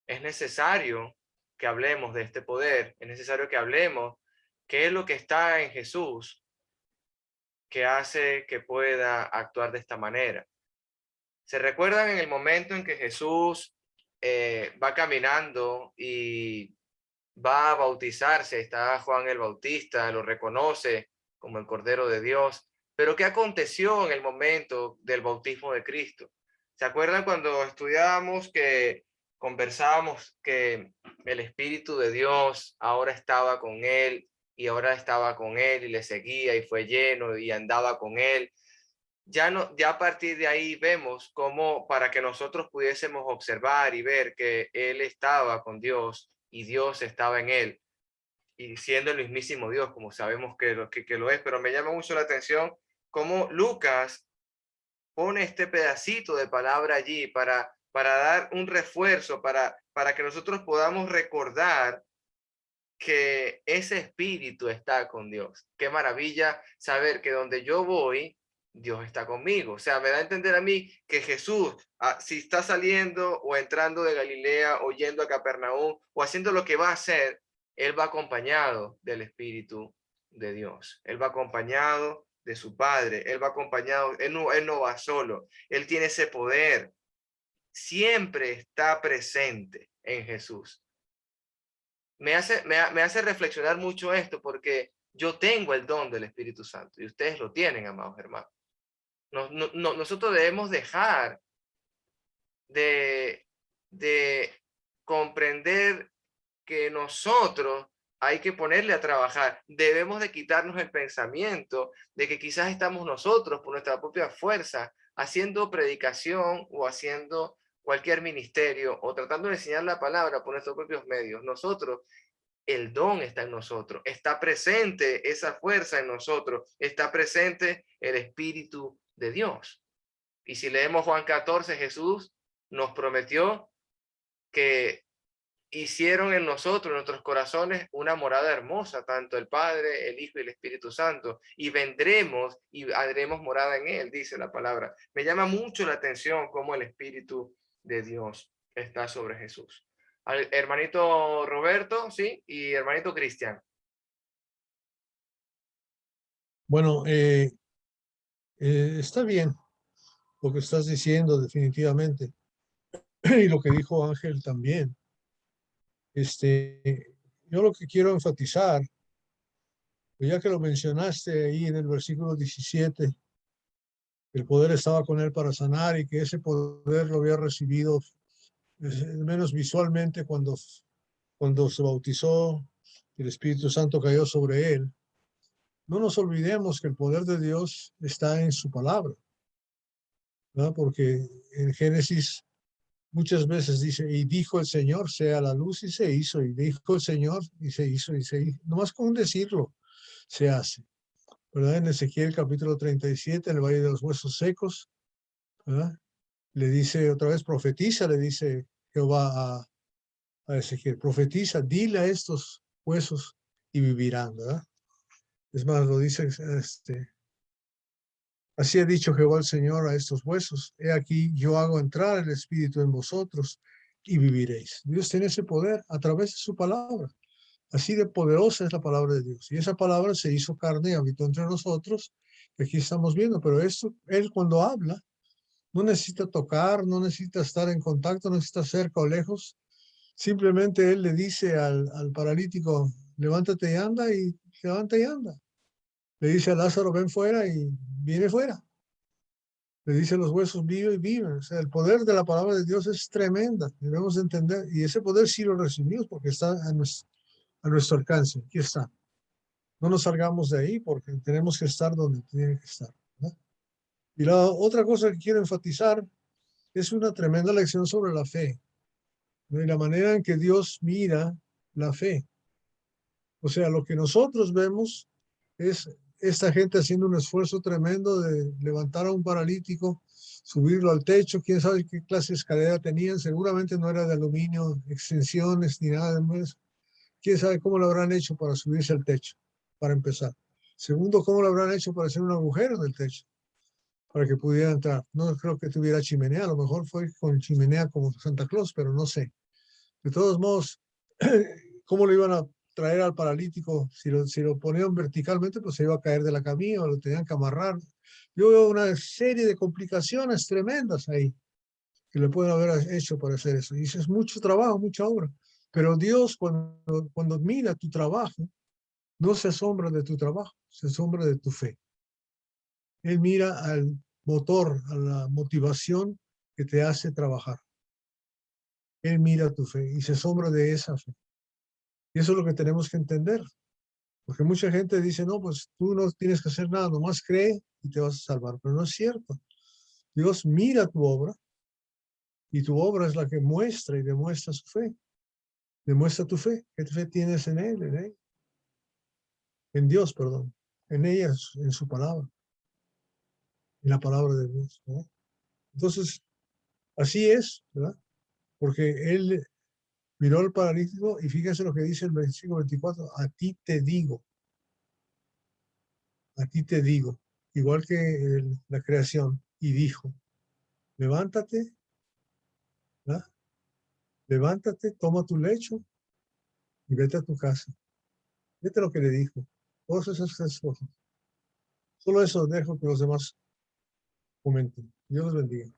Es necesario que hablemos de este poder, es necesario que hablemos qué es lo que está en Jesús que hace que pueda actuar de esta manera. ¿Se recuerdan en el momento en que Jesús va caminando y va a bautizarse? Está Juan el Bautista, lo reconoce como el Cordero de Dios. Pero ¿qué aconteció en el momento del bautismo de Cristo? ¿Se acuerdan cuando estudiábamos que conversábamos que el Espíritu de Dios ahora estaba con él y ahora estaba con él y le seguía y fue lleno y andaba con él? Ya a partir de ahí vemos cómo, para que nosotros pudiésemos observar y ver que él estaba con Dios y Dios estaba en él, y siendo el mismísimo Dios, como sabemos que lo es. Pero me llama mucho la atención cómo Lucas pone este pedacito de palabra allí para dar un refuerzo, para que nosotros podamos recordar que ese espíritu está con Dios. Qué maravilla saber que donde yo voy, Dios está conmigo. O sea, me da a entender a mí que Jesús, si está saliendo o entrando de Galilea o yendo a Capernaum o haciendo lo que va a hacer, él va acompañado del Espíritu de Dios. Él va acompañado de su Padre. Él va acompañado, él no va solo. Él tiene ese poder. Siempre está presente en Jesús. Me hace reflexionar mucho esto, porque yo tengo el don del Espíritu Santo y ustedes lo tienen, amados hermanos. Nosotros debemos dejar de comprender que nosotros hay que ponerle a trabajar. Debemos de quitarnos el pensamiento de que quizás estamos nosotros por nuestra propia fuerza haciendo predicación o haciendo cualquier ministerio o tratando de enseñar la palabra por nuestros propios medios. Nosotros, el don está en nosotros, está presente esa fuerza en nosotros, está presente el Espíritu de Dios. Y si leemos Juan 14, Jesús nos prometió que hicieron en nosotros, en nuestros corazones, una morada hermosa, tanto el Padre, el Hijo y el Espíritu Santo, y vendremos y haremos morada en él, dice la palabra. Me llama mucho la atención cómo el Espíritu de Dios está sobre Jesús. Hermanito Roberto, sí, y hermanito Cristian. Bueno, está bien lo que estás diciendo definitivamente. Y lo que dijo Ángel también. Yo lo que quiero enfatizar, ya que lo mencionaste ahí en el versículo 17, el poder estaba con él para sanar y que ese poder lo había recibido, al menos visualmente, cuando se bautizó, el Espíritu Santo cayó sobre él. No nos olvidemos que el poder de Dios está en su palabra, ¿verdad? Porque en Génesis muchas veces dice, y dijo el Señor, sea la luz, y se hizo, y dijo el Señor, y se hizo, y se hizo. Nomás con decirlo se hace, ¿verdad? En Ezequiel capítulo 37, en el Valle de los Huesos Secos, ¿verdad? Le dice otra vez, profetiza, le dice Jehová a Ezequiel, profetiza, dile a estos huesos y vivirán, ¿verdad? Es más, lo dice, así ha dicho Jehová el Señor a estos huesos, he aquí yo hago entrar el Espíritu en vosotros y viviréis. Dios tiene ese poder a través de su palabra. Así de poderosa es la palabra de Dios. Y esa palabra se hizo carne y habitó entre nosotros. Y aquí estamos viendo, pero esto, Él cuando habla, no necesita tocar, no necesita estar en contacto, no necesita cerca o lejos. Simplemente Él le dice al paralítico, levántate y anda, y levanta y anda. Le dice a Lázaro, ven fuera, y viene fuera. Le dice a los huesos, vive y vive. O sea, el poder de la palabra de Dios es tremenda. Debemos entender. Y ese poder sí lo recibimos porque está a nuestro alcance. Aquí está. No nos salgamos de ahí porque tenemos que estar donde tiene que estar, ¿no? Y la otra cosa que quiero enfatizar es una tremenda lección sobre la fe, ¿no? Y la manera en que Dios mira la fe. O sea, lo que nosotros vemos es esta gente haciendo un esfuerzo tremendo de levantar a un paralítico, subirlo al techo, quién sabe qué clase de escalera tenían, seguramente no era de aluminio, extensiones ni nada de eso. Quién sabe cómo lo habrán hecho para subirse al techo, para empezar. Segundo, cómo lo habrán hecho para hacer un agujero en el techo, para que pudiera entrar. No creo que tuviera chimenea, a lo mejor fue con chimenea como Santa Claus, pero no sé. De todos modos, ¿cómo lo iban a traer al paralítico? Si lo ponían verticalmente, pues se iba a caer de la camilla o lo tenían que amarrar. Yo veo una serie de complicaciones tremendas ahí que le pueden haber hecho para hacer eso. Y es mucho trabajo, mucha obra. Pero Dios, cuando mira tu trabajo, no se asombra de tu trabajo, se asombra de tu fe. Él mira al motor, a la motivación que te hace trabajar. Él mira tu fe y se asombra de esa fe. Y eso es lo que tenemos que entender. Porque mucha gente dice, no, pues tú no tienes que hacer nada, nomás cree y te vas a salvar. Pero no es cierto. Dios mira tu obra y tu obra es la que muestra y demuestra su fe. Demuestra tu fe. ¿Qué fe tienes en él? En Dios, perdón. En ella, en su palabra. En la palabra de Dios, ¿verdad? Entonces, así es, ¿verdad? Porque él miró al paralítico y fíjense lo que dice el versículo 24, a ti te digo, igual que la creación, y dijo, levántate, ¿verdad? Levántate, toma tu lecho y vete a tu casa. Vete lo que le dijo, todas esas tres cosas. Solo eso dejo que los demás comenten. Dios los bendiga.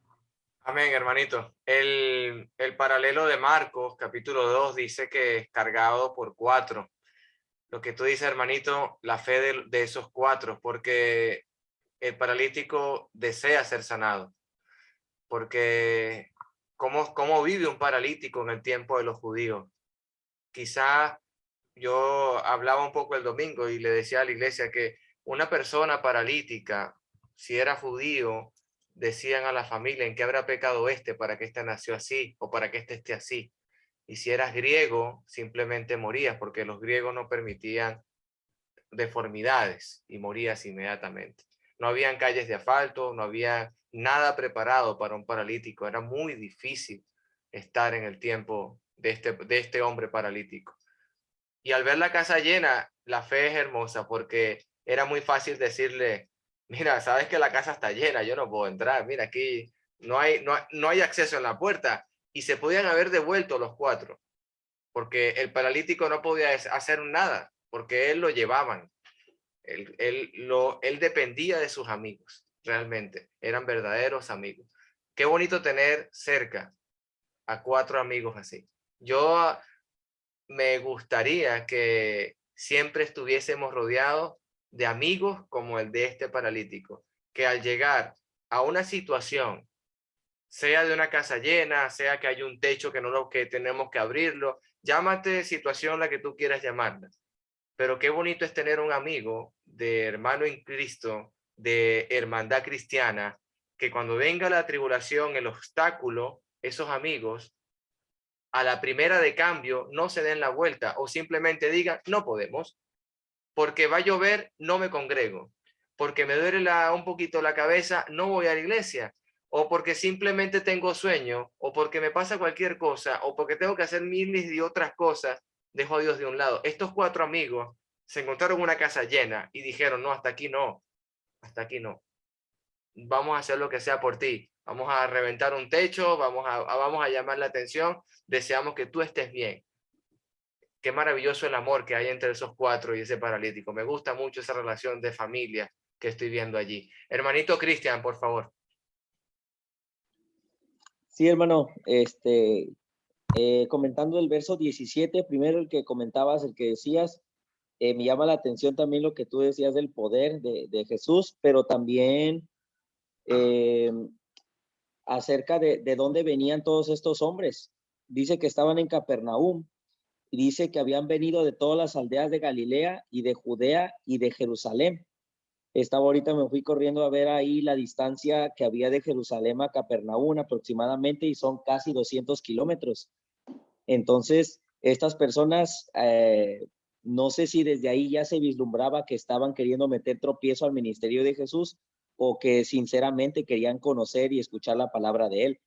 Amén, hermanito. El paralelo de Marcos, capítulo 2, dice que es cargado por 4. Lo que tú dices, hermanito, la fe de esos 4, porque el paralítico desea ser sanado. Porque ¿cómo vive un paralítico en el tiempo de los judíos? Quizás yo hablaba un poco el domingo y le decía a la iglesia que una persona paralítica, si era judío, decían a la familia: ¿en qué habrá pecado este para que este nació así o para que este esté así? Y si eras griego, simplemente morías, porque los griegos no permitían deformidades y morías inmediatamente. No habían calles de asfalto, no había nada preparado para un paralítico. Era muy difícil estar en el tiempo de este hombre paralítico. Y al ver la casa llena, la fe es hermosa, porque era muy fácil decirle: mira, sabes que la casa está llena, yo no puedo entrar, mira, aquí no hay acceso en la puerta. Y se podían haber devuelto los 4, porque el paralítico no podía hacer nada, porque él lo llevaban. Él dependía de sus amigos, realmente, eran verdaderos amigos. Qué bonito tener cerca a 4 amigos así. Yo me gustaría que siempre estuviésemos rodeados de amigos como el de este paralítico, que al llegar a una situación, sea de una casa llena, sea que hay un techo que tenemos que abrirlo, llámate situación la que tú quieras llamarla, pero qué bonito es tener un amigo de hermano en Cristo, de hermandad cristiana, que cuando venga la tribulación, el obstáculo, esos amigos a la primera de cambio no se den la vuelta o simplemente digan: no podemos, porque va a llover, no me congrego, porque me duele un poquito la cabeza, no voy a la iglesia, o porque simplemente tengo sueño, o porque me pasa cualquier cosa, o porque tengo que hacer miles y otras cosas, dejo a Dios de un lado. Estos 4 amigos se encontraron una casa llena y dijeron: no, hasta aquí no, hasta aquí no. Vamos a hacer lo que sea por ti. Vamos a reventar un techo, vamos a llamar la atención, deseamos que tú estés bien. Qué maravilloso el amor que hay entre esos 4 y ese paralítico. Me gusta mucho esa relación de familia que estoy viendo allí. Hermanito Cristian, por favor. Sí, hermano, comentando el verso 17, primero el que comentabas, el que decías, me llama la atención también lo que tú decías del poder de Jesús, pero también acerca de dónde venían todos estos hombres. Dice que estaban en Capernaum y dice que habían venido de todas las aldeas de Galilea y de Judea y de Jerusalén. Ahorita me fui corriendo a ver ahí la distancia que había de Jerusalén a Capernaum aproximadamente, y son casi 200 kilómetros. Entonces, estas personas, no sé si desde ahí ya se vislumbraba que estaban queriendo meter tropiezo al ministerio de Jesús, o que sinceramente querían conocer y escuchar la palabra de él,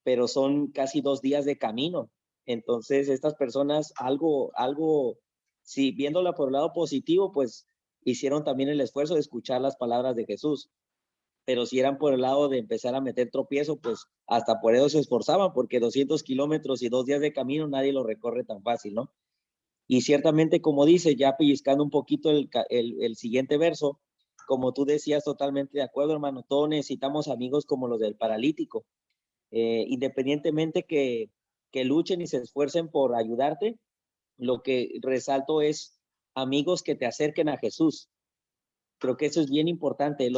pero son casi 2 días de camino. Entonces, estas personas si viéndola por el lado positivo, pues hicieron también el esfuerzo de escuchar las palabras de Jesús. Pero si eran por el lado de empezar a meter tropiezo, pues hasta por eso se esforzaban, porque 200 kilómetros y 2 días de camino nadie lo recorre tan fácil, ¿no? Y ciertamente, como dice, ya pellizcando un poquito el siguiente verso, como tú decías, totalmente de acuerdo, hermano, todos necesitamos amigos como los del paralítico. Independientemente que luchen y se esfuercen por ayudarte, lo que resalto es amigos que te acerquen a Jesús. Creo que eso es bien importante.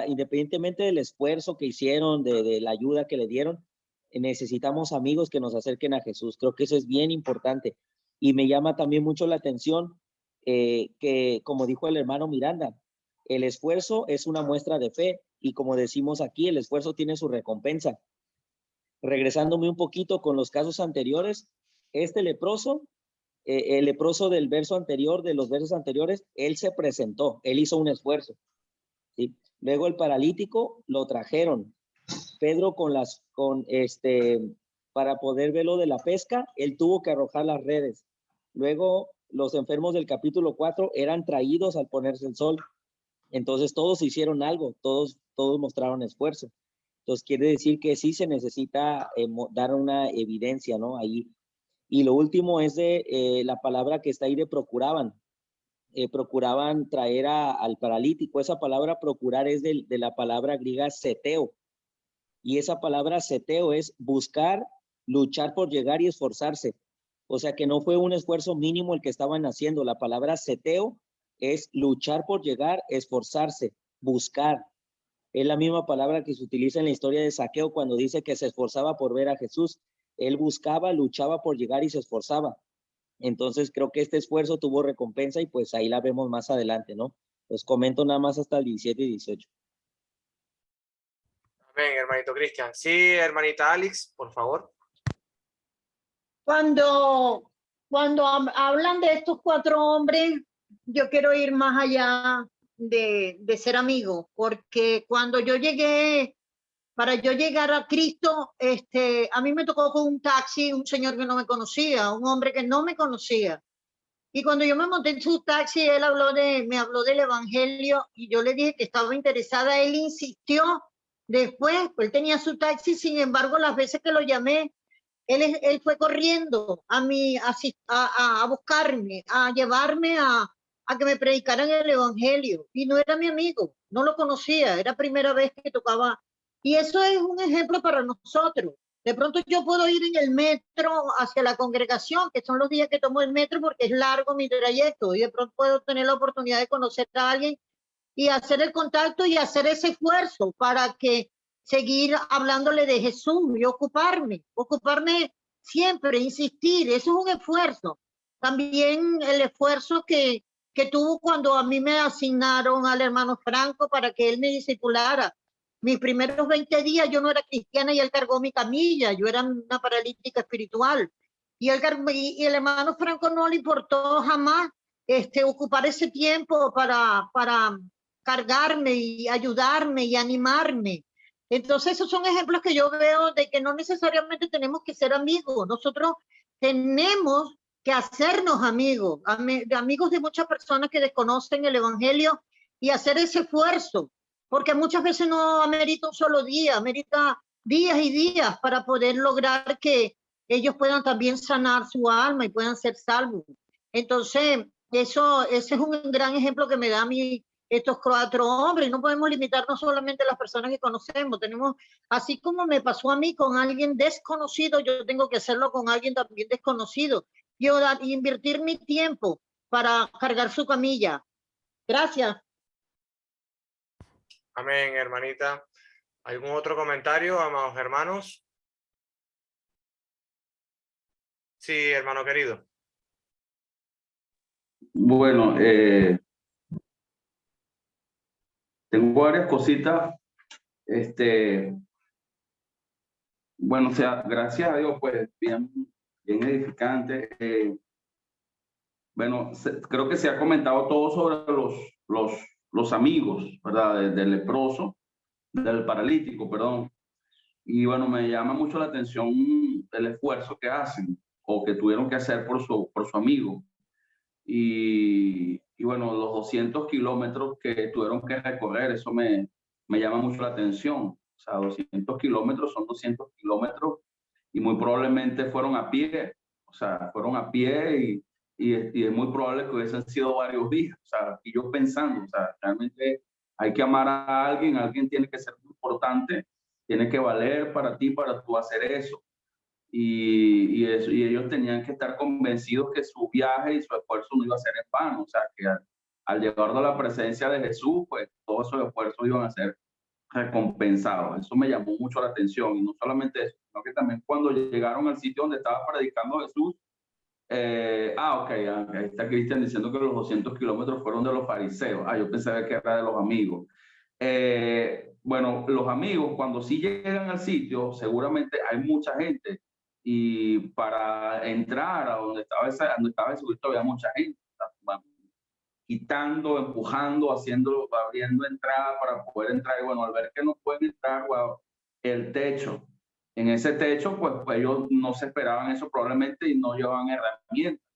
Independientemente del esfuerzo que hicieron, de la ayuda que le dieron, necesitamos amigos que nos acerquen a Jesús. Creo que eso es bien importante. Y me llama también mucho la atención que, como dijo el hermano Miranda, el esfuerzo es una muestra de fe, y como decimos aquí, el esfuerzo tiene su recompensa. Regresándome un poquito con los casos anteriores, este leproso, el leproso del verso anterior, de los versos anteriores, él se presentó, él hizo un esfuerzo, ¿sí? Luego el paralítico lo trajeron. Pedro para poder ver lo de la pesca, él tuvo que arrojar las redes. Luego los enfermos del capítulo 4 eran traídos al ponerse el sol. Entonces todos hicieron algo, todos mostraron esfuerzo. Entonces quiere decir que sí se necesita dar una evidencia, ¿no? Ahí. Y lo último es de la palabra que está ahí de procuraban. Procuraban traer al paralítico. Esa palabra procurar es de la palabra griega seteo. Y esa palabra seteo es buscar, luchar por llegar y esforzarse. O sea que no fue un esfuerzo mínimo el que estaban haciendo. La palabra seteo es luchar por llegar, esforzarse, buscar. Es la misma palabra que se utiliza en la historia de Zaqueo cuando dice que se esforzaba por ver a Jesús. Él buscaba, luchaba por llegar y se esforzaba. Entonces creo que este esfuerzo tuvo recompensa y pues ahí la vemos más adelante, ¿no? Los comento nada más hasta el 17 y 18. Amén, hermanito Cristian. Sí, hermanita Alex, por favor. Cuando hablan de estos 4 hombres, yo quiero ir más allá de ser amigo, porque cuando yo llegué, para yo llegar a Cristo, a mí me tocó con un taxi, un señor que no me conocía, un hombre que no me conocía. Y cuando yo me monté en su taxi, él me habló del evangelio y yo le dije que estaba interesada. Él insistió. Después, pues, él tenía su taxi, sin embargo, las veces que lo llamé, él fue corriendo a buscarme, a llevarme a que me predicaran el evangelio. Y no era mi amigo, no lo conocía, era primera vez que tocaba. Y eso es un ejemplo para nosotros. De pronto yo puedo ir en el metro hacia la congregación, que son los días que tomo el metro porque es largo mi trayecto, y de pronto puedo tener la oportunidad de conocer a alguien y hacer el contacto y hacer ese esfuerzo para que seguir hablándole de Jesús y ocuparme siempre, insistir. Eso es un esfuerzo. También el esfuerzo que tuvo cuando a mí me asignaron al hermano Franco para que él me discipulara. Mis primeros 20 días yo no era cristiana y él cargó mi camilla, yo era una paralítica espiritual. Y el hermano Franco no le importó jamás ocupar ese tiempo para cargarme y ayudarme y animarme. Entonces esos son ejemplos que yo veo de que no necesariamente tenemos que ser amigos. Nosotros tenemos que hacernos amigos, amigos de muchas personas que desconocen el evangelio y hacer ese esfuerzo, porque muchas veces no amerita un solo día, amerita días y días para poder lograr que ellos puedan también sanar su alma y puedan ser salvos. Entonces, ese es un gran ejemplo que me da a mí estos 4 hombres. No podemos limitarnos solamente a las personas que conocemos. Tenemos, así como me pasó a mí con alguien desconocido, yo tengo que hacerlo con alguien también desconocido. Yo invertir mi tiempo para cargar su camilla. Gracias. Amén, hermanita. ¿Algún otro comentario, amados hermanos? Sí, hermano querido. Bueno, tengo varias cositas. Bueno, o sea, gracias a Dios, pues, bien edificante. Bueno, creo que se ha comentado todo sobre los amigos, ¿verdad? Del leproso, del paralítico, perdón. Y bueno, me llama mucho la atención el esfuerzo que hacen o que tuvieron que hacer por su amigo. Y bueno, los 200 kilómetros que tuvieron que recorrer, eso me llama mucho la atención. O sea, 200 kilómetros son 200 kilómetros y muy probablemente fueron a pie. O sea, fueron a pie y es muy probable que hubiesen sido varios días. O sea, y yo pensando, o sea, realmente hay que amar a alguien tiene que ser muy importante, tiene que valer para ti, para tú hacer eso. Y ellos tenían que estar convencidos que su viaje y su esfuerzo no iba a ser en vano. O sea, que al llevarlo a la presencia de Jesús, pues todos esos esfuerzos iban a ser recompensados. Eso me llamó mucho la atención. Y no solamente eso, sino que también cuando llegaron al sitio donde estaba predicando Jesús, ahí está Cristian diciendo que los 200 kilómetros fueron de los fariseos. Yo pensaba que era de los amigos. Bueno, los amigos, cuando sí llegan al sitio, seguramente hay mucha gente. Y para entrar a donde estaba Jesucristo había mucha gente, quitando, empujando, abriendo entrada para poder entrar. Y bueno, al ver que no pueden entrar, wow, el techo. En ese techo, pues ellos no se esperaban eso probablemente y no llevaban herramientas.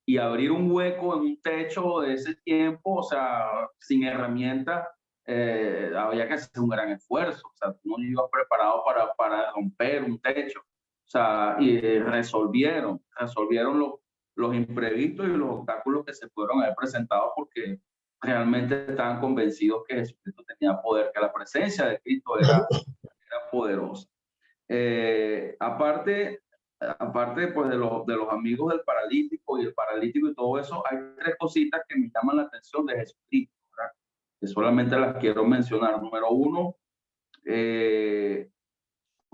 Y abrir un hueco en un techo de ese tiempo, o sea, sin herramientas, había que hacer un gran esfuerzo. O sea, no iba preparado para romper un techo. O sea, y resolvieron los imprevistos y los obstáculos que se pudieron haber presentado porque realmente estaban convencidos que Jesucristo tenía poder, que la presencia de Cristo era poderosa. Aparte pues de los amigos del paralítico y el paralítico y todo eso, hay 3 cositas que me llaman la atención de Jesucristo, ¿verdad? Que solamente las quiero mencionar. Número 1,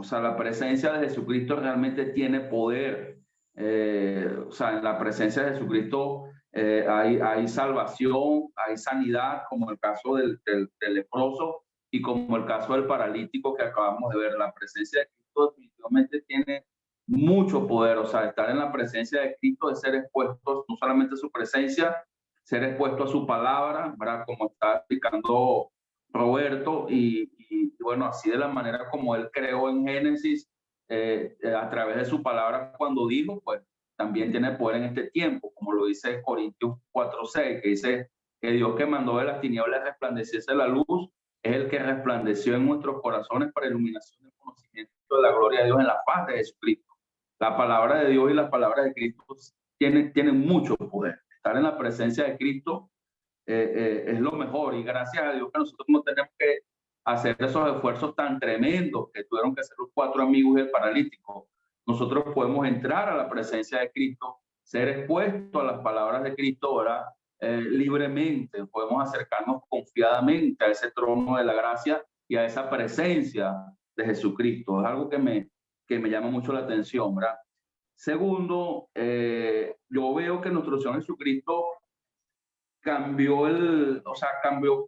o sea, la presencia de Jesucristo realmente tiene poder. O sea, en la presencia de Jesucristo hay salvación, hay sanidad, como el caso del leproso y como el caso del paralítico que acabamos de ver. La presencia de Cristo definitivamente tiene mucho poder. O sea, estar en la presencia de Cristo es ser expuestos no solamente a su presencia, ser expuesto a su palabra, ¿verdad? Como está explicando Roberto, y bueno, así de la manera como él creó en Génesis, a través de su palabra cuando dijo, pues también tiene poder en este tiempo, como lo dice Corintios 4:6, que dice que Dios que mandó de las tinieblas resplandeciese la luz, es el que resplandeció en nuestros corazones para iluminación del conocimiento de la gloria de Dios en la faz de Jesucristo. La palabra de Dios y la palabra de Cristo tienen mucho poder. Estar en la presencia de Cristo es lo mejor, y gracias a Dios que nosotros no tenemos que hacer esos esfuerzos tan tremendos que tuvieron que hacer los 4 amigos y el paralítico. Nosotros podemos entrar a la presencia de Cristo, ser expuestos a las palabras de Cristo, ¿verdad? Libremente, podemos acercarnos confiadamente a ese trono de la gracia y a esa presencia de Jesucristo. Es algo que me llama mucho la atención, ¿verdad? Segundo, yo veo que nuestro Señor Jesucristo cambió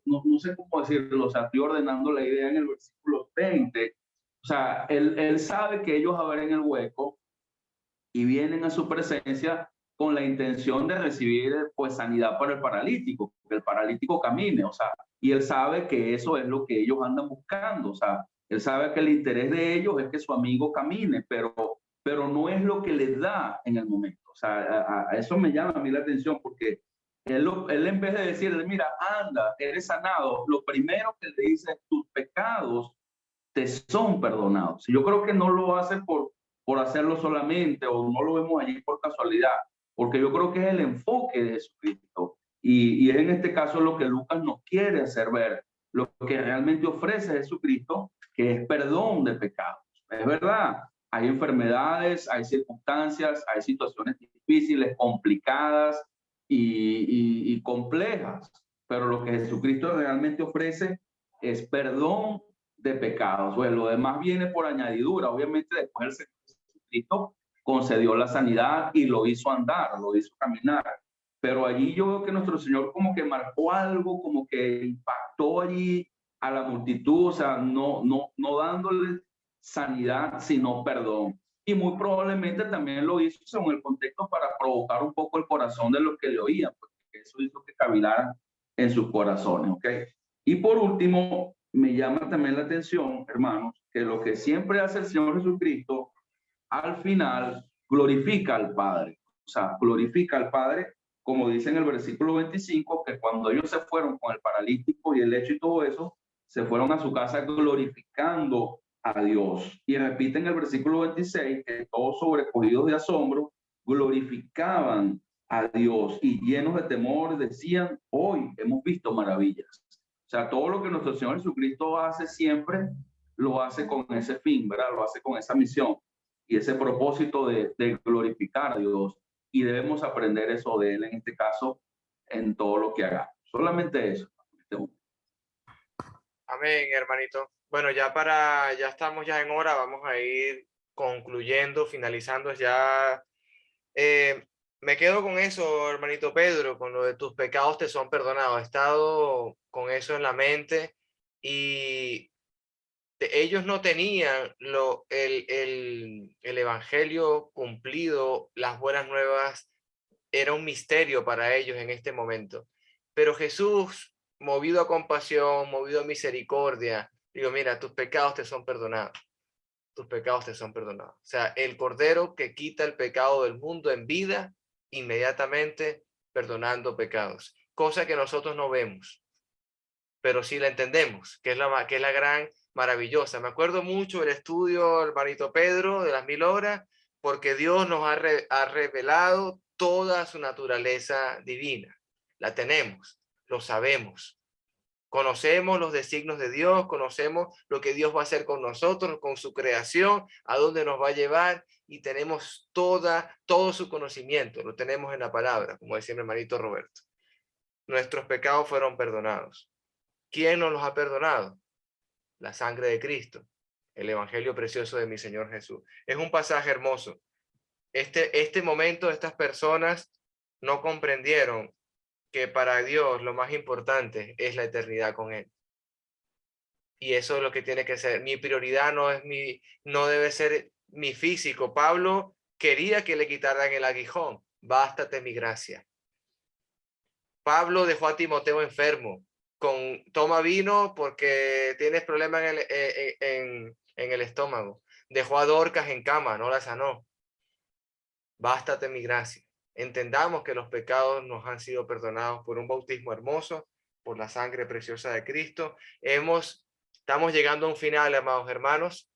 no sé cómo decirlo, o sea, estoy ordenando la idea en el versículo 20. O sea, él sabe que ellos abren el hueco y vienen a su presencia con la intención de recibir, pues, sanidad para el paralítico, que el paralítico camine, o sea, y él sabe que eso es lo que ellos andan buscando. O sea, él sabe que el interés de ellos es que su amigo camine, pero no es lo que les da en el momento. O sea, a eso me llama a mí la atención, porque él en vez de decirle, mira, anda, eres sanado, lo primero que le dice es, tus pecados te son perdonados. Yo creo que no lo hace por hacerlo solamente, o no lo vemos allí por casualidad, porque yo creo que es el enfoque de Jesucristo, y es en este caso lo que Lucas nos quiere hacer ver, lo que realmente ofrece Jesucristo, que es perdón de pecados. Es verdad, hay enfermedades, hay circunstancias, hay situaciones difíciles, complicadas y complejas, pero lo que Jesucristo realmente ofrece es perdón de pecados. Bueno, lo demás viene por añadidura. Obviamente después el Jesucristo concedió la sanidad y lo hizo andar, lo hizo caminar. Pero allí yo veo que nuestro Señor como que marcó algo, como que impactó allí a la multitud, o sea, no dándole sanidad, sino perdón. Y muy probablemente también lo hizo según el contexto para provocar un poco el corazón de los que le oían, porque eso hizo que cavilaran en sus corazones, ¿ok? Y por último, me llama también la atención, hermanos, que lo que siempre hace el Señor Jesucristo, al final glorifica al Padre. O sea, glorifica al Padre, como dice en el versículo 25, que cuando ellos se fueron con el paralítico y el lecho y todo eso, se fueron a su casa glorificando a Dios. Y repite en el versículo 26 que todos sobrecogidos de asombro glorificaban a Dios y llenos de temor decían, hoy hemos visto maravillas. O sea, todo lo que nuestro Señor Jesucristo hace siempre, lo hace con ese fin, ¿verdad? Lo hace con esa misión y ese propósito de glorificar a Dios. Y debemos aprender eso de Él, en este caso, en todo lo que haga. Solamente eso. Amén, hermanito. Bueno, ya estamos ya en hora, vamos a ir concluyendo, finalizando ya. Me quedo con eso, hermanito Pedro, con lo de tus pecados te son perdonados. He estado con eso en la mente y ellos no tenían el evangelio cumplido, las buenas nuevas, era un misterio para ellos en este momento. Pero Jesús, movido a compasión, movido a misericordia, digo, mira, tus pecados te son perdonados. Tus pecados te son perdonados. O sea, el Cordero que quita el pecado del mundo en vida, inmediatamente perdonando pecados. Cosa que nosotros no vemos, pero sí la entendemos, que es la gran maravillosa. Me acuerdo mucho del estudio, hermanito Pedro, de las 1000 horas, porque Dios nos ha revelado toda su naturaleza divina. La tenemos, lo sabemos. Conocemos los designios de Dios, conocemos lo que Dios va a hacer con nosotros, con su creación, a dónde nos va a llevar, y tenemos todo su conocimiento, lo tenemos en la palabra, como decía mi hermanito Roberto. Nuestros pecados fueron perdonados. ¿Quién nos los ha perdonado? La sangre de Cristo, el evangelio precioso de mi Señor Jesús. Es un pasaje hermoso. Este momento, estas personas no comprendieron que para Dios lo más importante es la eternidad con Él. Y eso es lo que tiene que ser. Mi prioridad no debe ser mi físico. Pablo quería que le quitaran el aguijón. Bástate mi gracia. Pablo dejó a Timoteo enfermo. Toma vino porque tienes problemas en el estómago. Dejó a Dorcas en cama, no la sanó. Bástate mi gracia. Entendamos que los pecados nos han sido perdonados por un bautismo hermoso, por la sangre preciosa de Cristo. Estamos llegando a un final, amados hermanos,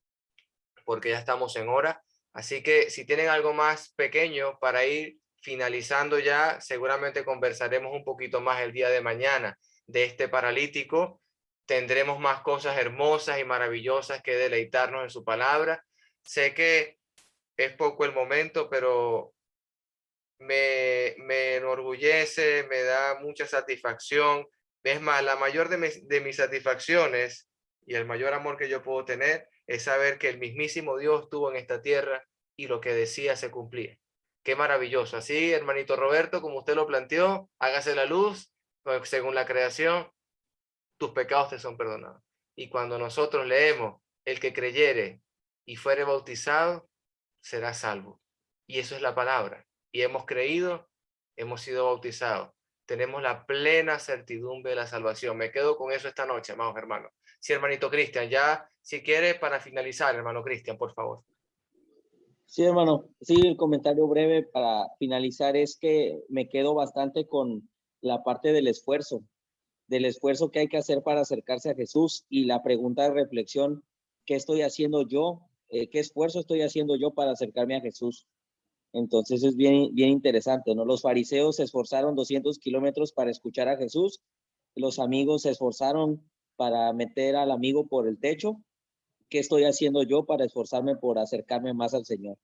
porque ya estamos en hora. Así que si tienen algo más pequeño para ir finalizando ya, seguramente conversaremos un poquito más el día de mañana de este paralítico. Tendremos más cosas hermosas y maravillosas que deleitarnos en su palabra. Sé que es poco el momento, pero me enorgullece, me da mucha satisfacción. Es más, la mayor de mis satisfacciones y el mayor amor que yo puedo tener es saber que el mismísimo Dios estuvo en esta tierra y lo que decía se cumplía. Qué maravilloso. Así, hermanito Roberto, como usted lo planteó, hágase la luz, pues, según la creación, tus pecados te son perdonados. Y cuando nosotros leemos, el que creyere y fuere bautizado, será salvo. Y eso es la palabra. Y hemos creído, hemos sido bautizados. Tenemos la plena certidumbre de la salvación. Me quedo con eso esta noche, amados hermanos. Sí, hermanito Cristian, ya, si quiere, para finalizar, hermano Cristian, por favor. Sí, hermano. Sí, el comentario breve para finalizar es que me quedo bastante con la parte del esfuerzo que hay que hacer para acercarse a Jesús y la pregunta de reflexión, ¿qué estoy haciendo yo? ¿Qué esfuerzo estoy haciendo yo para acercarme a Jesús? Entonces es bien interesante, ¿no? Los fariseos se esforzaron 200 kilómetros para escuchar a Jesús, los amigos se esforzaron para meter al amigo por el techo. ¿Qué estoy haciendo yo para esforzarme por acercarme más al Señor?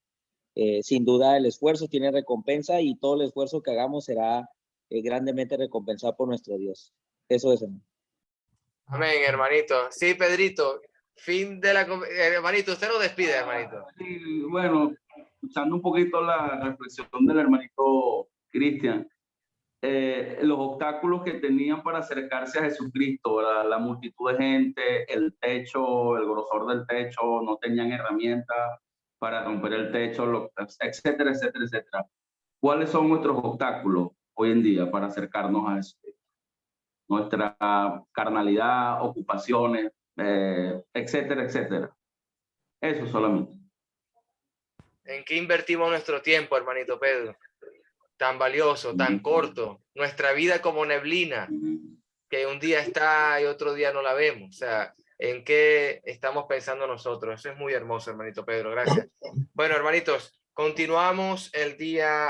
Sin duda el esfuerzo tiene recompensa y todo el esfuerzo que hagamos será grandemente recompensado por nuestro Dios. Eso es, hermano. Amén, hermanito. Sí, Pedrito, fin de la... hermanito, usted lo despide, hermanito. Y bueno, escuchando un poquito la reflexión del hermanito Cristian, los obstáculos que tenían para acercarse a Jesucristo, la multitud de gente, el techo, el grosor del techo, no tenían herramientas para romper el techo, etcétera, etcétera, etcétera. ¿Cuáles son nuestros obstáculos hoy en día para acercarnos a Jesucristo? Nuestra carnalidad, ocupaciones, etcétera, etcétera. Eso solamente. ¿En qué invertimos nuestro tiempo, hermanito Pedro? Tan valioso, tan corto. Nuestra vida como neblina, que un día está y otro día no la vemos. O sea, ¿en qué estamos pensando nosotros? Eso es muy hermoso, hermanito Pedro. Gracias. Bueno, hermanitos, continuamos el día